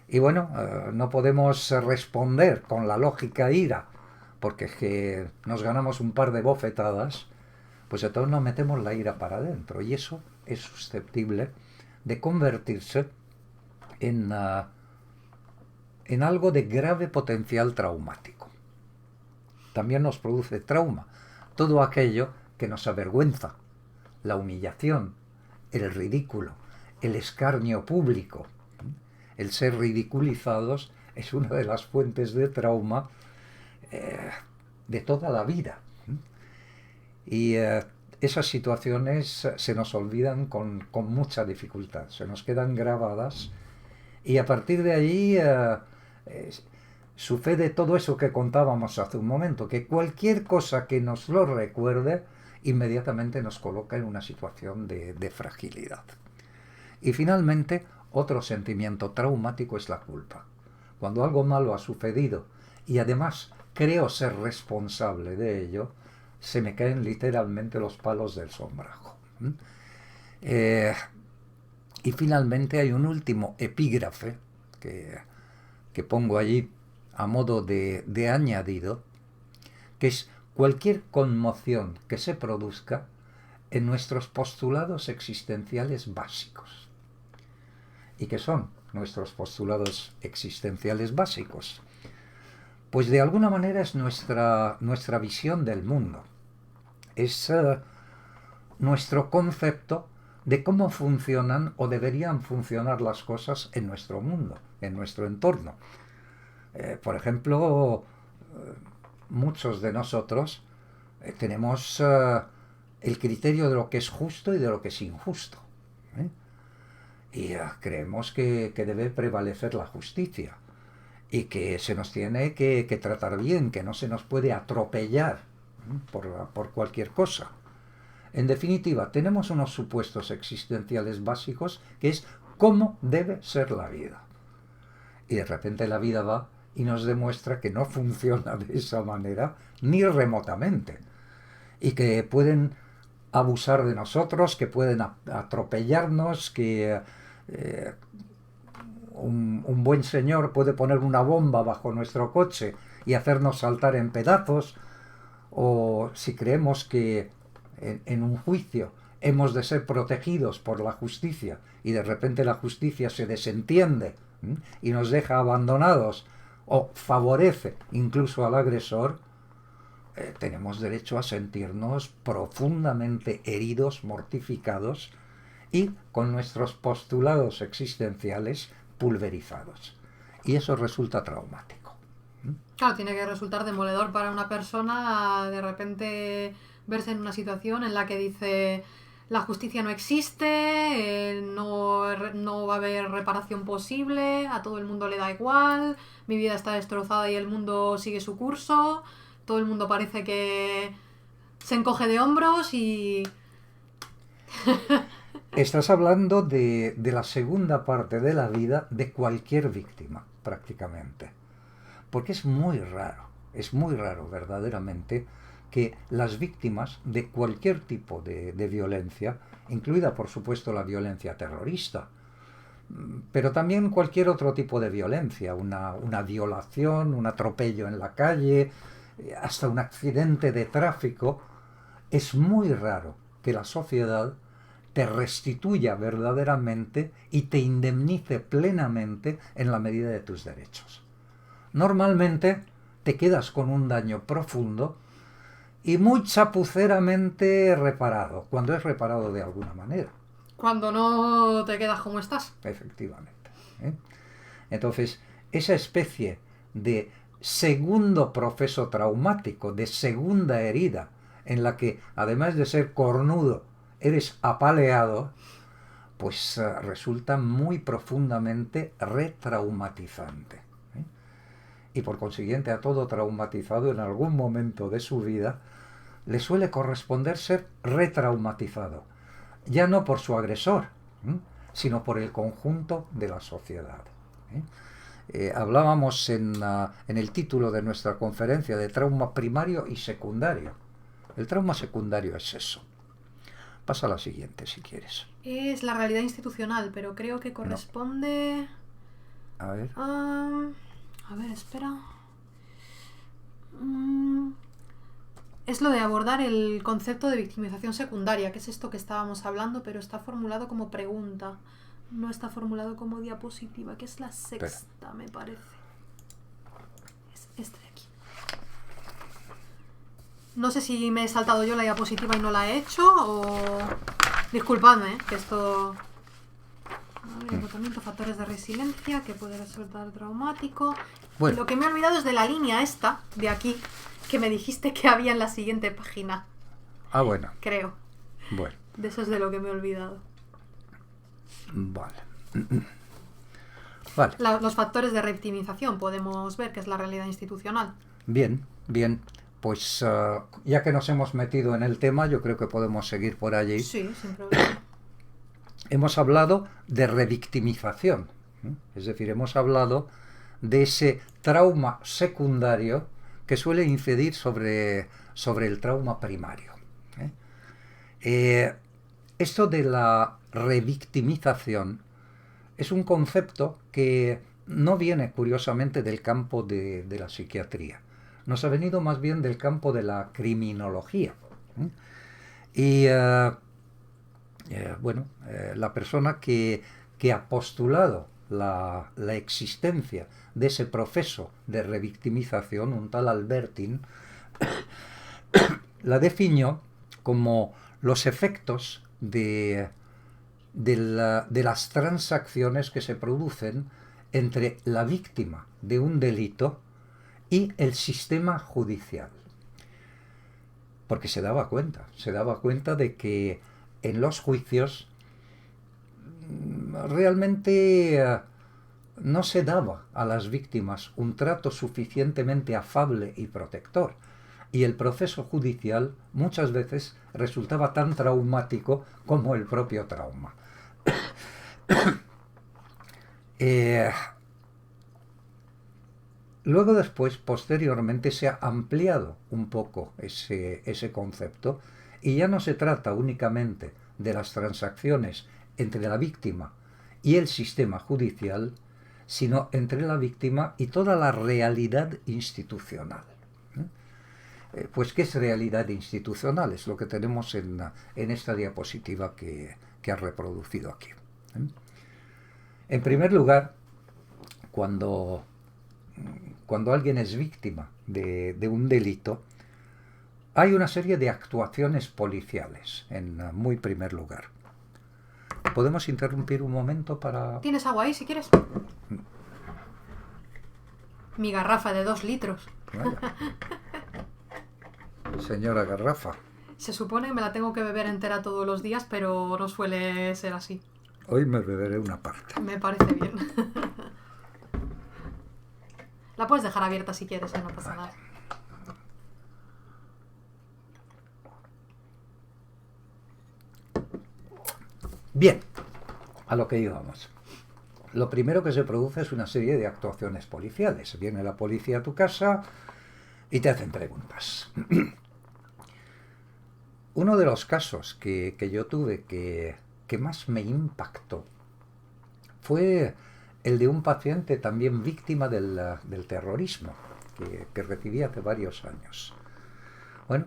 y bueno, no podemos responder con la lógica ira, porque es que nos ganamos un par de bofetadas, pues entonces nos metemos la ira para adentro, y eso es susceptible de convertirse en algo de grave potencial traumático. También nos produce trauma todo aquello que nos avergüenza, la humillación, el ridículo, el escarnio público. El ser ridiculizados es una de las fuentes de trauma de toda la vida. Y esas situaciones se nos olvidan con mucha dificultad, se nos quedan grabadas y a partir de allí sucede todo eso que contábamos hace un momento, que cualquier cosa que nos lo recuerde inmediatamente nos coloca en una situación de fragilidad. Y finalmente, otro sentimiento traumático es la culpa. Cuando algo malo ha sucedido y además creo ser responsable de ello, se me caen literalmente los palos del sombrajo. Y finalmente hay un último epígrafe que pongo allí a modo de añadido, que es cualquier conmoción que se produzca en nuestros postulados existenciales básicos. ¿Y qué son nuestros postulados existenciales básicos? Pues de alguna manera es nuestra visión del mundo. Es nuestro concepto de cómo funcionan o deberían funcionar las cosas en nuestro mundo, en nuestro entorno. Por ejemplo, muchos de nosotros tenemos el criterio de lo que es justo y de lo que es injusto. Y creemos que debe prevalecer la justicia y que se nos tiene que tratar bien, que no se nos puede atropellar por cualquier cosa. En definitiva, tenemos unos supuestos existenciales básicos que es cómo debe ser la vida. Y de repente la vida va y nos demuestra que no funciona de esa manera ni remotamente. Y que pueden abusar de nosotros, que pueden atropellarnos, que un buen señor puede poner una bomba bajo nuestro coche y hacernos saltar en pedazos, o si creemos que en un juicio hemos de ser protegidos por la justicia y de repente la justicia se desentiende y nos deja abandonados o favorece incluso al agresor, tenemos derecho a sentirnos profundamente heridos, mortificados y con nuestros postulados existenciales pulverizados. Y eso resulta traumático. Claro, tiene que resultar demoledor para una persona de repente verse en una situación en la que dice la justicia no existe, no va a haber reparación posible, a todo el mundo le da igual, mi vida está destrozada y el mundo sigue su curso, todo el mundo parece que se encoge de hombros y... Estás hablando de la segunda parte de la vida de cualquier víctima, prácticamente. Porque es muy raro verdaderamente que las víctimas de cualquier tipo de violencia, incluida por supuesto la violencia terrorista, pero también cualquier otro tipo de violencia, una violación, un atropello en la calle, hasta un accidente de tráfico, es muy raro que la sociedad te restituya verdaderamente y te indemnice plenamente en la medida de tus derechos. Normalmente te quedas con un daño profundo y muy chapuceramente reparado, cuando es reparado de alguna manera. Cuando no te quedas como estás. Efectivamente. Entonces, esa especie de segundo proceso traumático, de segunda herida, en la que además de ser cornudo, eres apaleado, pues resulta muy profundamente retraumatizante. Y por consiguiente a todo traumatizado en algún momento de su vida le suele corresponder ser retraumatizado, ya no por su agresor, sino por el conjunto de la sociedad. Hablábamos en el título de nuestra conferencia de trauma primario y secundario. El trauma secundario es eso. Pasa a la siguiente, si quieres. Es la realidad institucional, pero creo que corresponde... No. A ver. A ver, espera. Es lo de abordar el concepto de victimización secundaria, que es esto que estábamos hablando, pero está formulado como pregunta. No está formulado como diapositiva, que es la sexta, me parece. Es este de aquí. No sé si me he saltado yo la diapositiva y no la he hecho, o... Disculpadme, que esto... Agotamiento, factores de resiliencia, que puede resultar traumático. Bueno. Lo que me he olvidado es de la línea esta, de aquí, que me dijiste que había en la siguiente página. Ah, bueno. Creo. Bueno. De eso es de lo que me he olvidado. Vale. Los factores de revictimización podemos ver que es la realidad institucional. Bien. Pues ya que nos hemos metido en el tema, yo creo que podemos seguir por allí. Sí, sin problema. Hemos hablado de revictimización, es decir, hemos hablado de ese trauma secundario que suele incidir sobre el trauma primario. Esto de la revictimización es un concepto que no viene curiosamente del campo de la psiquiatría, nos ha venido más bien del campo de la criminología. Y la persona que ha postulado la existencia de ese proceso de revictimización, un tal Albertin, la definió como los efectos de las transacciones que se producen entre la víctima de un delito y el sistema judicial. Porque se daba cuenta de que en los juicios realmente no se daba a las víctimas un trato suficientemente afable y protector. Y el proceso judicial muchas veces resultaba tan traumático como el propio trauma. Luego después, posteriormente, se ha ampliado un poco ese concepto y ya no se trata únicamente de las transacciones entre la víctima y el sistema judicial, sino entre la víctima y toda la realidad institucional. Pues, ¿qué es realidad institucional? Es lo que tenemos en esta diapositiva que has reproducido aquí. En primer lugar, cuando alguien es víctima de un delito, hay una serie de actuaciones policiales, en muy primer lugar. ¿Podemos interrumpir un momento para...? ¿Tienes agua ahí si quieres? Mi garrafa de 2 litros. Vaya. Señora garrafa. Se supone que me la tengo que beber entera todos los días, pero no suele ser así. Hoy me beberé una parte. Me parece bien. La puedes dejar abierta si quieres, no pasa nada. Bien, a lo que íbamos. Lo primero que se produce es una serie de actuaciones policiales. Viene la policía a tu casa y te hacen preguntas. Uno de los casos que yo tuve que más me impactó fue el de un paciente también víctima del terrorismo que recibí hace varios años. Bueno,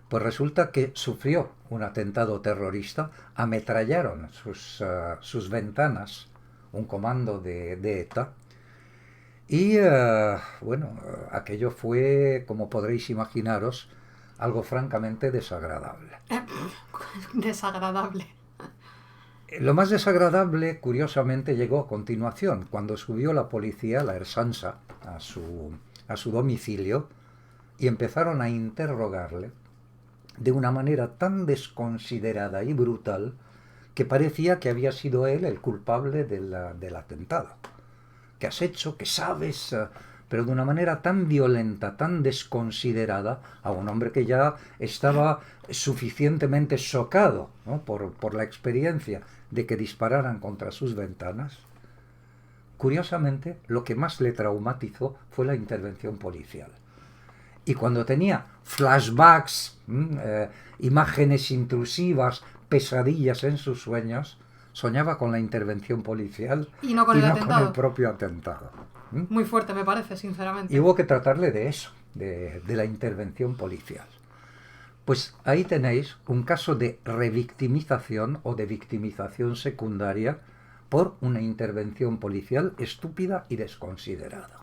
pues resulta que sufrió un atentado terrorista, ametrallaron sus ventanas, un comando de ETA, y aquello fue, como podréis imaginaros, algo francamente desagradable. Desagradable. Lo más desagradable, curiosamente, llegó a continuación, cuando subió la policía, la Ertzaintza, a su domicilio y empezaron a interrogarle de una manera tan desconsiderada y brutal que parecía que había sido él el culpable del atentado. ¿Qué has hecho? ¿Qué sabes? Pero de una manera tan violenta, tan desconsiderada, a un hombre que ya estaba suficientemente chocado, ¿no?, por la experiencia de que dispararan contra sus ventanas. Curiosamente, lo que más le traumatizó fue la intervención policial. Y cuando tenía flashbacks, imágenes intrusivas, pesadillas en sus sueños, soñaba con la intervención policial y no con el propio atentado. Muy fuerte, me parece, sinceramente. Y hubo que tratarle de eso, de la intervención policial. Pues ahí tenéis un caso de revictimización o de victimización secundaria por una intervención policial estúpida y desconsiderada.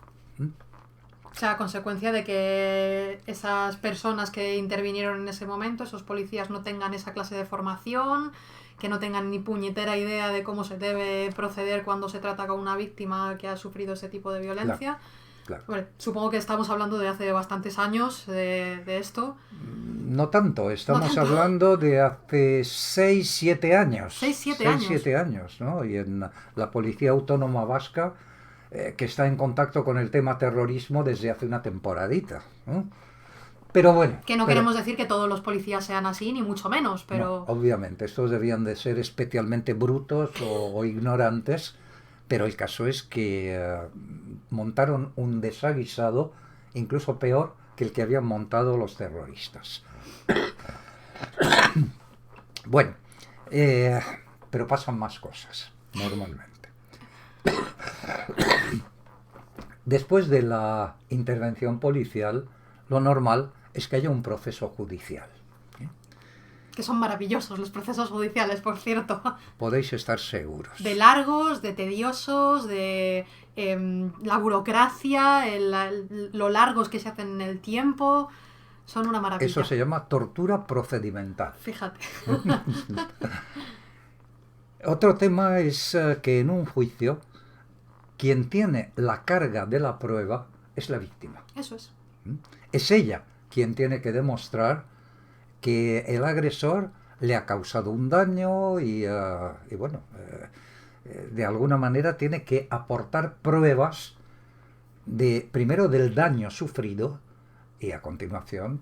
O sea, a consecuencia de que esas personas que intervinieron en ese momento, esos policías, no tengan esa clase de formación, que no tengan ni puñetera idea de cómo se debe proceder cuando se trata con una víctima que ha sufrido ese tipo de violencia. Claro. Bueno, supongo que estamos hablando de hace bastantes años de esto. No tanto, estamos hablando de hace 6-7 años. 6-7 años, ¿no? Y en la Policía Autónoma Vasca, que está en contacto con el tema terrorismo desde hace una temporadita, ¿no? Pero bueno. Que no queremos decir que todos los policías sean así, ni mucho menos, pero... No, obviamente, estos debían de ser especialmente brutos o ignorantes, pero el caso es que montaron un desaguisado incluso peor que el que habían montado los terroristas. Bueno, pero pasan más cosas, normalmente. Después de la intervención policial, lo normal es que haya un proceso judicial. Que son maravillosos los procesos judiciales, por cierto. Podéis estar seguros. De largos, de tediosos, de la burocracia, lo largos que se hacen en el tiempo. Son una maravilla. Eso se llama tortura procedimental. Fíjate. Otro tema es que en un juicio quien tiene la carga de la prueba es la víctima. Eso es. Es ella quien tiene que demostrar que el agresor le ha causado un daño y de alguna manera tiene que aportar pruebas primero del daño sufrido y a continuación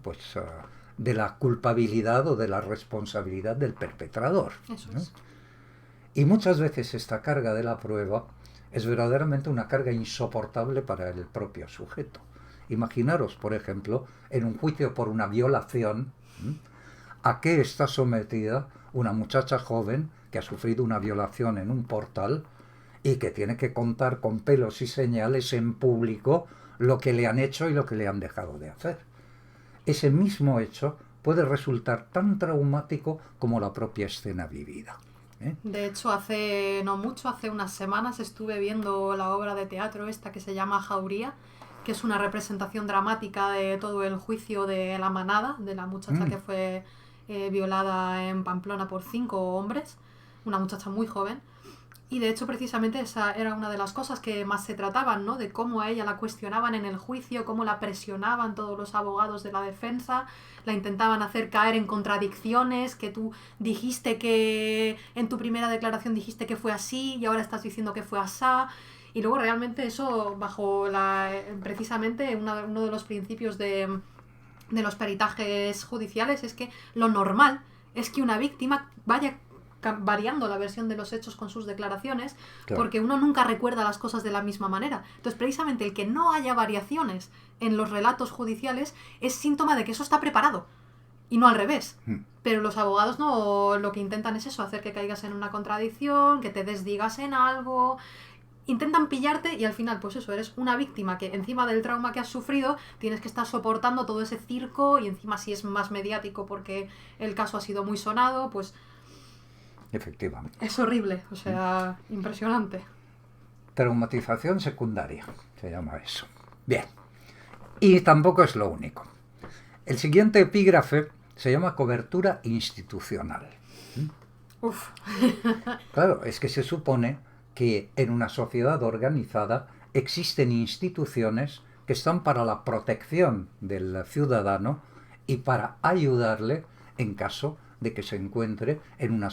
de la culpabilidad o de la responsabilidad del perpetrador. Eso ¿no? es. Y muchas veces esta carga de la prueba es verdaderamente una carga insoportable para el propio sujeto. Imaginaros, por ejemplo, en un juicio por una violación, ¿a qué está sometida una muchacha joven que ha sufrido una violación en un portal y que tiene que contar con pelos y señales en público lo que le han hecho y lo que le han dejado de hacer? Ese mismo hecho puede resultar tan traumático como la propia escena vivida. De hecho, hace unas semanas estuve viendo la obra de teatro esta que se llama Jauría, que es una representación dramática de todo el juicio de la manada, de la muchacha que fue violada en Pamplona por 5 hombres. una muchacha muy joven. Y de hecho, precisamente, esa era una de las cosas que más se trataban, ¿no? De cómo a ella la cuestionaban en el juicio, cómo la presionaban todos los abogados de la defensa, la intentaban hacer caer en contradicciones, que tú dijiste que en tu primera declaración dijiste que fue así y ahora estás diciendo que fue asá. Y luego realmente eso, precisamente, uno de los principios de los peritajes judiciales es que lo normal es que una víctima vaya variando la versión de los hechos con sus declaraciones, Claro. porque uno nunca recuerda las cosas de la misma manera. Entonces, precisamente el que no haya variaciones en los relatos judiciales es síntoma de que eso está preparado y no al revés. Pero los abogados no, lo que intentan es eso, hacer que caigas en una contradicción, que te desdigas en algo. Intentan pillarte y al final, pues eso, eres una víctima que encima del trauma que has sufrido tienes que estar soportando todo ese circo, y encima si es más mediático porque el caso ha sido muy sonado, pues Efectivamente. es horrible, o sea, impresionante. Traumatización secundaria, se llama eso. Bien. Y tampoco es lo único. El siguiente epígrafe se llama cobertura institucional. Uf. Claro, es que se supone que en una sociedad organizada existen instituciones que están para la protección del ciudadano y para ayudarle en caso de que se encuentre en una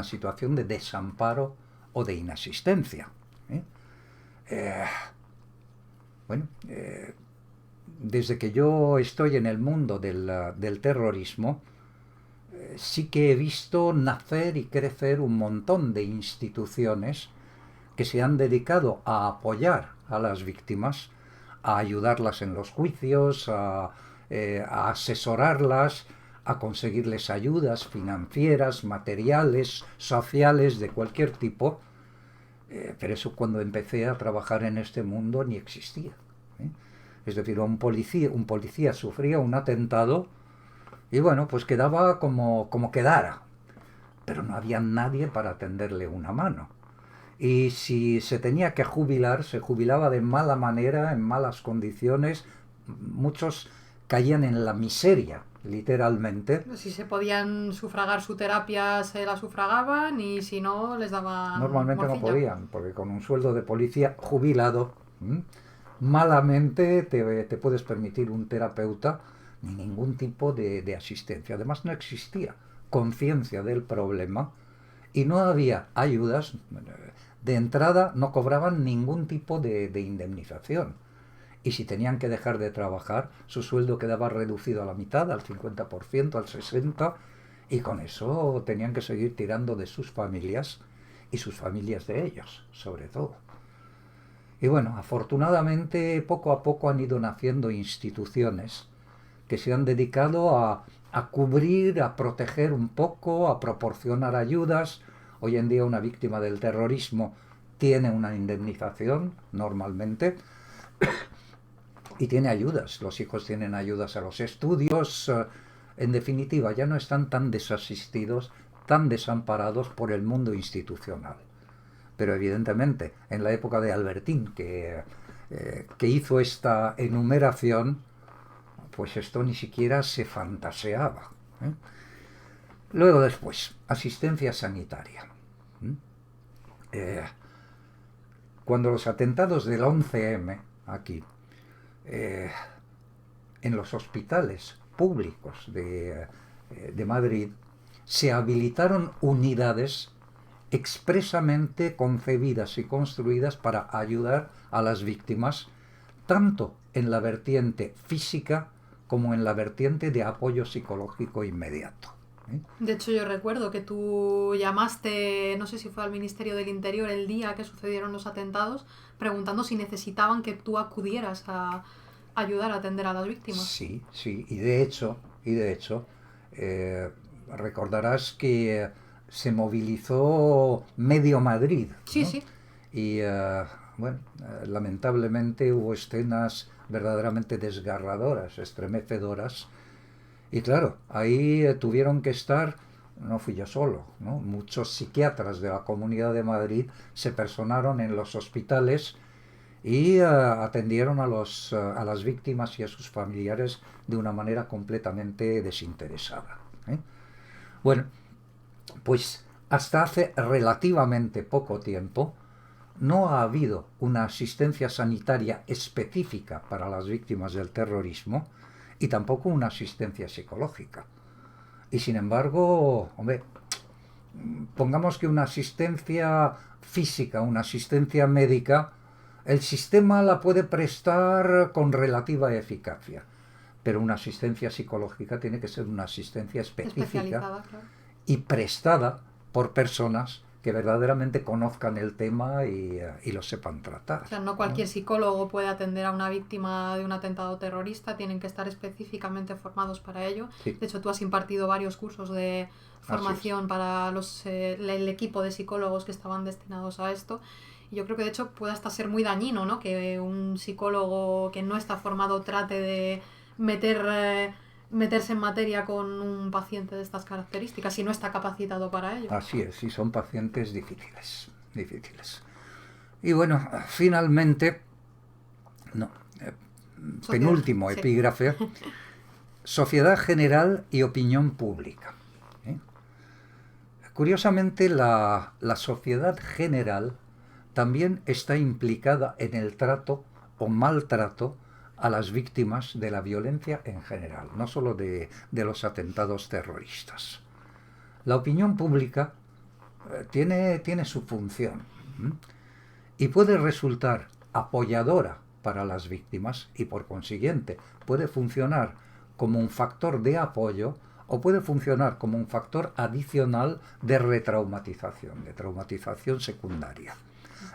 situación de desamparo o de inasistencia. Desde que yo estoy en el mundo del terrorismo, sí que he visto nacer y crecer un montón de instituciones que se han dedicado a apoyar a las víctimas, a ayudarlas en los juicios, a asesorarlas, a conseguirles ayudas financieras, materiales, sociales, de cualquier tipo. Pero eso, cuando empecé a trabajar en este mundo, ni existía. Es decir, un policía sufría un atentado y bueno, pues quedaba como quedara, pero no había nadie para tenderle una mano. Y si se tenía que jubilar, se jubilaba de mala manera, en malas condiciones. Muchos caían en la miseria, literalmente. Si se podían sufragar su terapia, se la sufragaban, y si no, les daban Normalmente morcilla. no podían, porque con un sueldo de policía jubilado, malamente te puedes permitir un terapeuta ni ningún tipo de asistencia. Además, no existía conciencia del problema y no había ayudas. De entrada no cobraban ningún tipo de indemnización. Y si tenían que dejar de trabajar, su sueldo quedaba reducido a la mitad, al 50%, al 60%, y con eso tenían que seguir tirando de sus familias y sus familias de ellos, sobre todo. Y bueno, afortunadamente poco a poco han ido naciendo instituciones que se han dedicado a cubrir, a proteger un poco, a proporcionar ayudas. Hoy en día una víctima del terrorismo tiene una indemnización normalmente y tiene ayudas. Los hijos tienen ayudas a los estudios. En definitiva, ya no están tan desasistidos, tan desamparados por el mundo institucional. Pero evidentemente, en la época de Albertín, que hizo esta enumeración, pues esto ni siquiera se fantaseaba. Luego después, asistencia sanitaria. Cuando los atentados del 11M, aquí, en los hospitales públicos de Madrid, se habilitaron unidades expresamente concebidas y construidas para ayudar a las víctimas, tanto en la vertiente física como en la vertiente de apoyo psicológico inmediato. De hecho, yo recuerdo que tú llamaste, no sé si fue al Ministerio del Interior el día que sucedieron los atentados, preguntando si necesitaban que tú acudieras a ayudar a atender a las víctimas. Sí, y de hecho, recordarás que se movilizó medio Madrid, ¿no? Sí, sí. Y bueno, lamentablemente hubo escenas verdaderamente desgarradoras, estremecedoras. Y claro, ahí tuvieron que estar, no fui yo solo, ¿no? Muchos psiquiatras de la Comunidad de Madrid se personaron en los hospitales y atendieron a las víctimas y a sus familiares de una manera completamente desinteresada. Bueno, pues hasta hace relativamente poco tiempo, no ha habido una asistencia sanitaria específica para las víctimas del terrorismo y tampoco una asistencia psicológica. Y sin embargo, hombre, pongamos que una asistencia física, una asistencia médica, el sistema la puede prestar con relativa eficacia, pero una asistencia psicológica tiene que ser una asistencia específica Claro. y prestada por personas que verdaderamente conozcan el tema y lo sepan tratar. O sea, no cualquier psicólogo puede atender a una víctima de un atentado terrorista, tienen que estar específicamente formados para ello. Sí. De hecho, tú has impartido varios cursos de formación para el equipo de psicólogos que estaban destinados a esto. Y yo creo que de hecho puede hasta ser muy dañino, ¿no? Que un psicólogo que no está formado trate de meterse en materia con un paciente de estas características si no está capacitado para ello. Así es, y son pacientes difíciles. Y bueno, finalmente, penúltimo epígrafe, sociedad general y opinión pública. Curiosamente, la sociedad general también está implicada en el trato o maltrato a las víctimas de la violencia en general, no solo de los atentados terroristas. La opinión pública tiene su función y puede resultar apoyadora para las víctimas y por consiguiente puede funcionar como un factor de apoyo o puede funcionar como un factor adicional de retraumatización, de traumatización secundaria.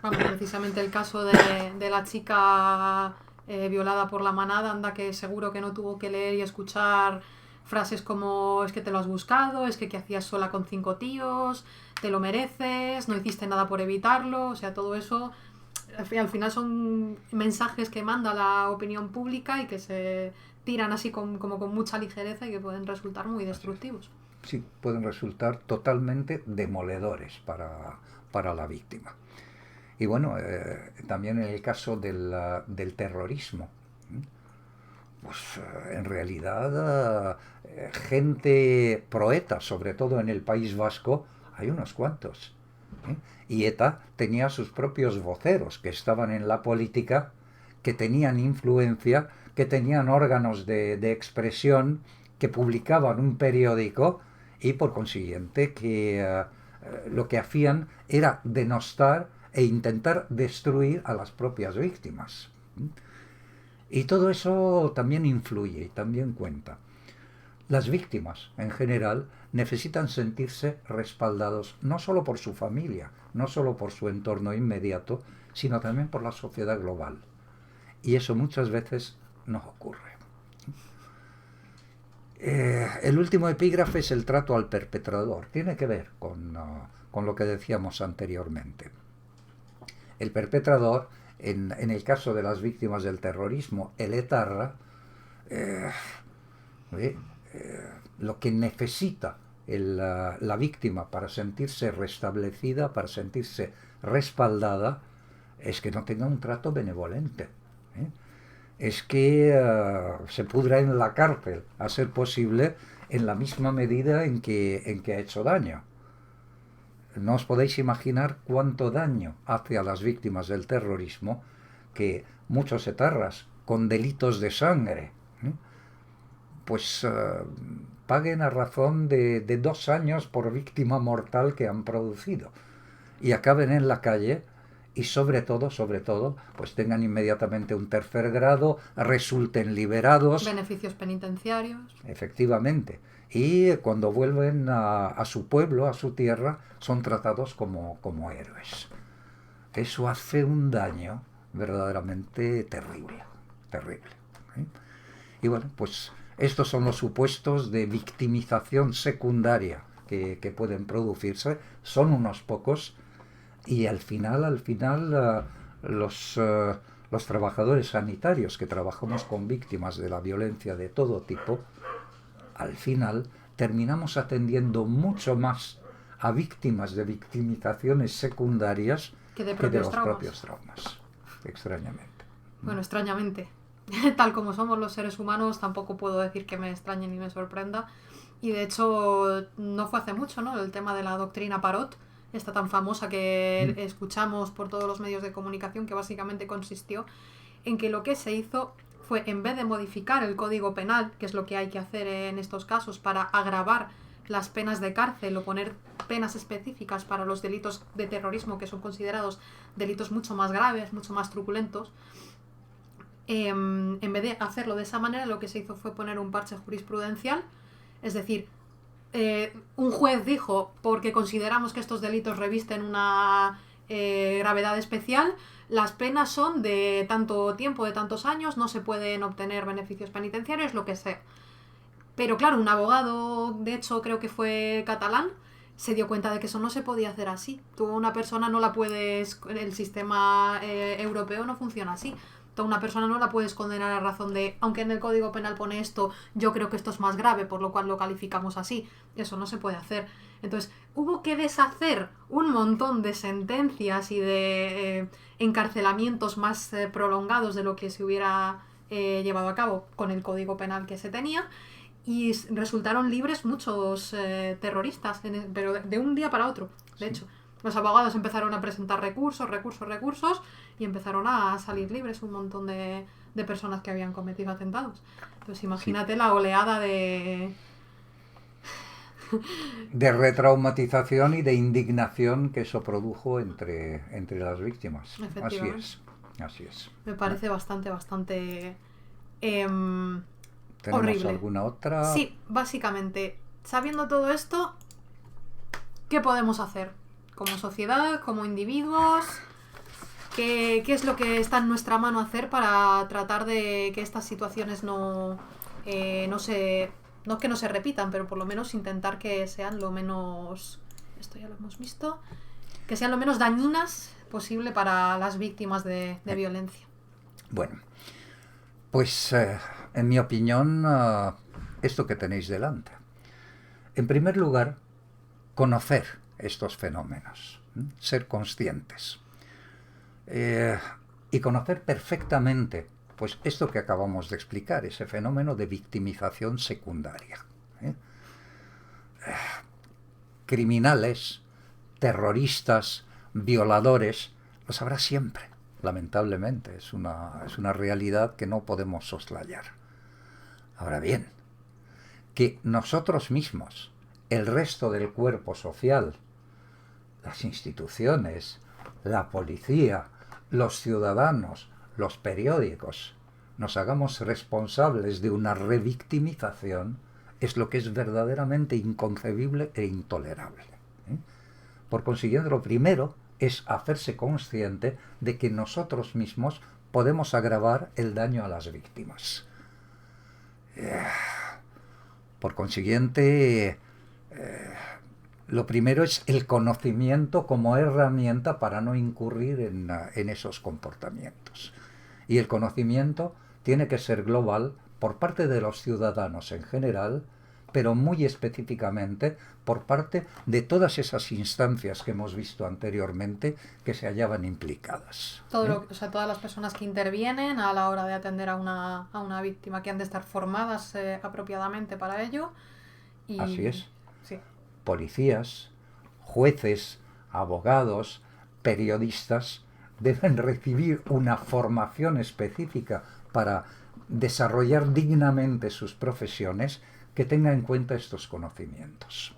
Vamos, precisamente el caso de la chica violada por la manada, anda que seguro que no tuvo que leer y escuchar frases como es que te lo has buscado, es que qué hacías sola con 5 tíos, te lo mereces, no hiciste nada por evitarlo, o sea, todo eso al final son mensajes que manda la opinión pública y que se tiran así como con mucha ligereza y que pueden resultar muy destructivos. Sí, pueden resultar totalmente demoledores para la víctima. Y bueno, también en el caso del terrorismo, pues en realidad gente proeta, sobre todo en el País Vasco, hay unos cuantos. Y ETA tenía sus propios voceros que estaban en la política, que tenían influencia, que tenían órganos de expresión, que publicaban un periódico y por consiguiente que lo que hacían era denostar e intentar destruir a las propias víctimas. Y todo eso también influye y también cuenta. Las víctimas, en general, necesitan sentirse respaldados no solo por su familia, no solo por su entorno inmediato, sino también por la sociedad global. Y eso muchas veces no ocurre. El último epígrafe es el trato al perpetrador. Tiene que ver con lo que decíamos anteriormente. El perpetrador, en el caso de las víctimas del terrorismo, el etarra, lo que necesita la víctima para sentirse restablecida, para sentirse respaldada, es que no tenga un trato benevolente. Es que se pudra en la cárcel, a ser posible, en la misma medida en que ha hecho daño. No os podéis imaginar cuánto daño hace a las víctimas del terrorismo que muchos etarras con delitos de sangre pues paguen a razón de 2 años por víctima mortal que han producido y acaben en la calle y sobre todo, pues tengan inmediatamente un tercer grado, resulten liberados. Beneficios penitenciarios. Efectivamente. Y cuando vuelven a su pueblo, a su tierra, son tratados como héroes. Eso hace un daño verdaderamente terrible. Y bueno, pues estos son los supuestos de victimización secundaria que pueden producirse. Son unos pocos. Y al final los trabajadores sanitarios que trabajamos con víctimas de la violencia de todo tipo, al final terminamos atendiendo mucho más a víctimas de victimizaciones secundarias que de los propios traumas, extrañamente. Bueno, extrañamente. Tal como somos los seres humanos, tampoco puedo decir que me extrañe ni me sorprenda, Y de hecho no fue hace mucho, ¿no? El tema de la doctrina Parot, esta tan famosa que escuchamos por todos los medios de comunicación, que básicamente consistió en que lo que se hizo fue, en vez de modificar el Código Penal, que es lo que hay que hacer en estos casos para agravar las penas de cárcel o poner penas específicas para los delitos de terrorismo, que son considerados delitos mucho más graves, mucho más truculentos, en vez de hacerlo de esa manera, lo que se hizo fue poner un parche jurisprudencial. Es decir, un juez dijo, porque consideramos que estos delitos revisten una gravedad especial, las penas son de tanto tiempo, de tantos años, no se pueden obtener beneficios penitenciarios, lo que sea. Pero claro, un abogado, de hecho creo que fue catalán, se dio cuenta de que eso no se podía hacer así. Tú a una persona no la puedes... El sistema europeo no funciona así. Tú a una persona no la puedes condenar a razón de, aunque en el Código Penal pone esto, yo creo que esto es más grave, por lo cual lo calificamos así. Eso no se puede hacer. Entonces, hubo que deshacer un montón de sentencias y de encarcelamientos más prolongados de lo que se hubiera llevado a cabo con el Código Penal que se tenía. Y resultaron libres muchos terroristas, pero de un día para otro, de hecho. Los abogados empezaron a presentar recursos, y empezaron a salir libres un montón de personas que habían cometido atentados. Entonces imagínate la oleada de retraumatización y de indignación que eso produjo entre las víctimas. Así es. Me parece bastante ¿Tenemos horrible. alguna otra? Sí, básicamente, sabiendo todo esto, ¿qué podemos hacer? Como sociedad, como individuos, ¿qué es lo que está en nuestra mano hacer para tratar de que estas situaciones no que no se repitan, pero por lo menos intentar que sean lo menos, esto ya lo hemos visto, que sean lo menos dañinas posible para las víctimas de violencia? Bueno, pues en mi opinión, esto que tenéis delante. En primer lugar, conocer estos fenómenos, ser conscientes y conocer perfectamente pues esto que acabamos de explicar, ese fenómeno de victimización secundaria. Criminales, terroristas, violadores, los habrá siempre, lamentablemente, es una realidad que no podemos soslayar. Ahora bien, que nosotros mismos, el resto del cuerpo social, las instituciones, la policía, los ciudadanos, los periódicos, nos hagamos responsables de una revictimización, es lo que es verdaderamente inconcebible e intolerable. Por consiguiente, lo primero es hacerse consciente de que nosotros mismos podemos agravar el daño a las víctimas. Por consiguiente, lo primero es el conocimiento como herramienta para no incurrir en esos comportamientos. Y el conocimiento tiene que ser global por parte de los ciudadanos en general, pero muy específicamente por parte de todas esas instancias que hemos visto anteriormente que se hallaban implicadas. Todas las personas que intervienen a la hora de atender a una víctima, que han de estar formadas apropiadamente para ello. Y... Así es. Sí. Policías, jueces, abogados, periodistas deben recibir una formación específica para desarrollar dignamente sus profesiones que tenga en cuenta estos conocimientos.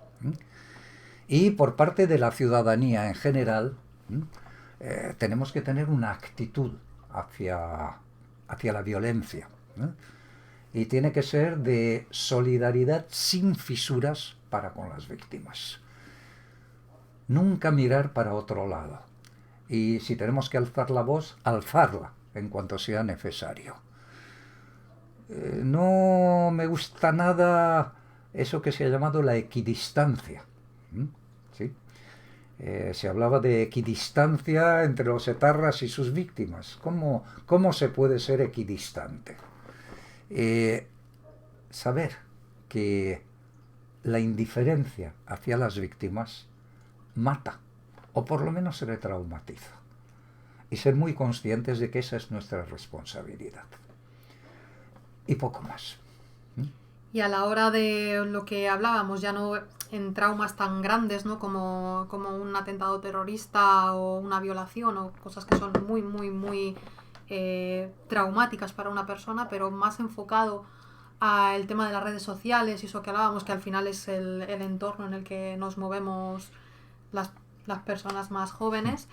Y por parte de la ciudadanía en general, tenemos que tener una actitud hacia la violencia. Y tiene que ser de solidaridad sin fisuras para con las víctimas. Nunca mirar para otro lado. Y si tenemos que alzar la voz, alzarla en cuanto sea necesario. No me gusta nada eso que se ha llamado la equidistancia. ¿Sí? Se hablaba de equidistancia entre los etarras y sus víctimas. ¿Cómo se puede ser equidistante? Saber que la indiferencia hacia las víctimas mata, o por lo menos se le traumatiza. Y ser muy conscientes de que esa es nuestra responsabilidad. Y poco más. Y a la hora de lo que hablábamos, ya no en traumas tan grandes, ¿no? Como un atentado terrorista o una violación o cosas que son muy, muy, muy traumáticas para una persona, pero más enfocado al tema de las redes sociales y eso que hablábamos, que al final es el entorno en el que nos movemos las, las personas más jóvenes.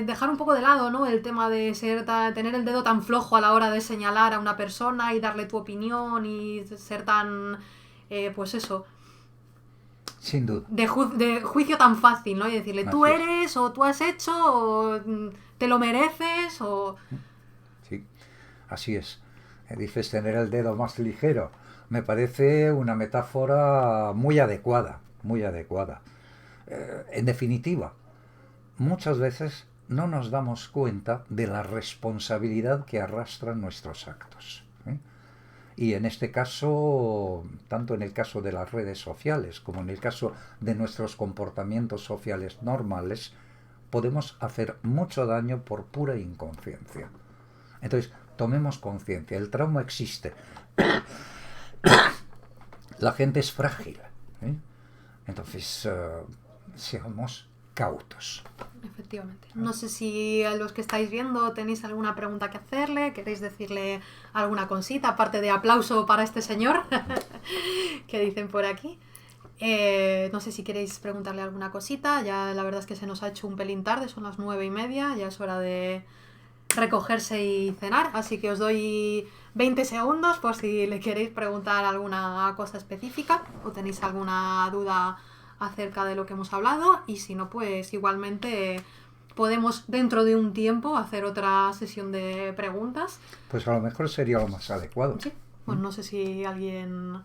Dejar un poco de lado, ¿no? El tema de tener el dedo tan flojo a la hora de señalar a una persona y darle tu opinión y ser tan, pues eso, Sin duda. de juicio tan fácil, ¿no? Y decirle, tú Así es. eres, o tú has hecho, o te lo mereces, o... Sí, así es. Dices tener el dedo más ligero. Me parece una metáfora muy adecuada, muy adecuada. En definitiva, muchas veces no nos damos cuenta de la responsabilidad que arrastran nuestros actos. Y en este caso, tanto en el caso de las redes sociales como en el caso de nuestros comportamientos sociales normales, podemos hacer mucho daño por pura inconsciencia. Entonces, tomemos conciencia, el trauma existe, la gente es frágil, ¿eh? Entonces, seamos cautos. Efectivamente. No sé si a los que estáis viendo tenéis alguna pregunta que hacerle, queréis decirle alguna cosita, aparte de aplauso para este señor, que dicen por aquí. No sé si queréis preguntarle alguna cosita, ya la verdad es que se nos ha hecho un pelín tarde, son las 9:30, ya es hora de recogerse y cenar, así que os doy 20 segundos por si le queréis preguntar alguna cosa específica o tenéis alguna duda acerca de lo que hemos hablado, y si no, pues igualmente podemos dentro de un tiempo hacer otra sesión de preguntas. Pues a lo mejor sería lo más adecuado. Sí, pues no sé si alguien...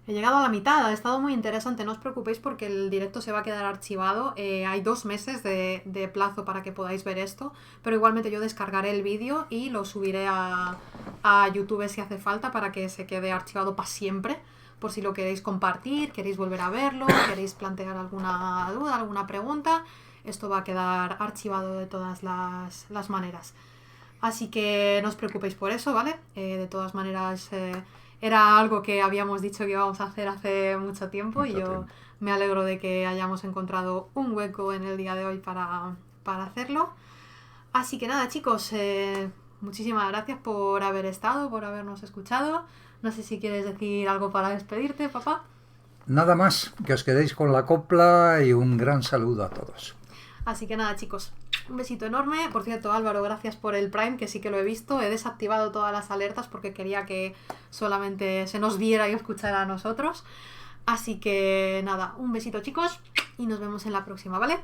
He llegado a la mitad, ha estado muy interesante, no os preocupéis porque el directo se va a quedar archivado, hay 2 meses de plazo para que podáis ver esto, pero igualmente yo descargaré el vídeo y lo subiré a YouTube si hace falta para que se quede archivado para siempre, por si lo queréis compartir, queréis volver a verlo, queréis plantear alguna duda, alguna pregunta, esto va a quedar archivado de todas las maneras. Así que no os preocupéis por eso, ¿vale? De todas maneras... era algo que habíamos dicho que íbamos a hacer hace mucho tiempo y yo me alegro de que hayamos encontrado un hueco en el día de hoy para hacerlo. Así que nada, chicos, muchísimas gracias por haber estado, por habernos escuchado. No sé si quieres decir algo para despedirte, papá. Nada más, que os quedéis con la copla y un gran saludo a todos. Así que nada, chicos, un besito enorme. Por cierto, Álvaro, gracias por el Prime, que sí que lo he visto. He desactivado todas las alertas porque quería que solamente se nos viera y escuchara a nosotros. Así que nada, un besito, chicos, y nos vemos en la próxima, ¿vale?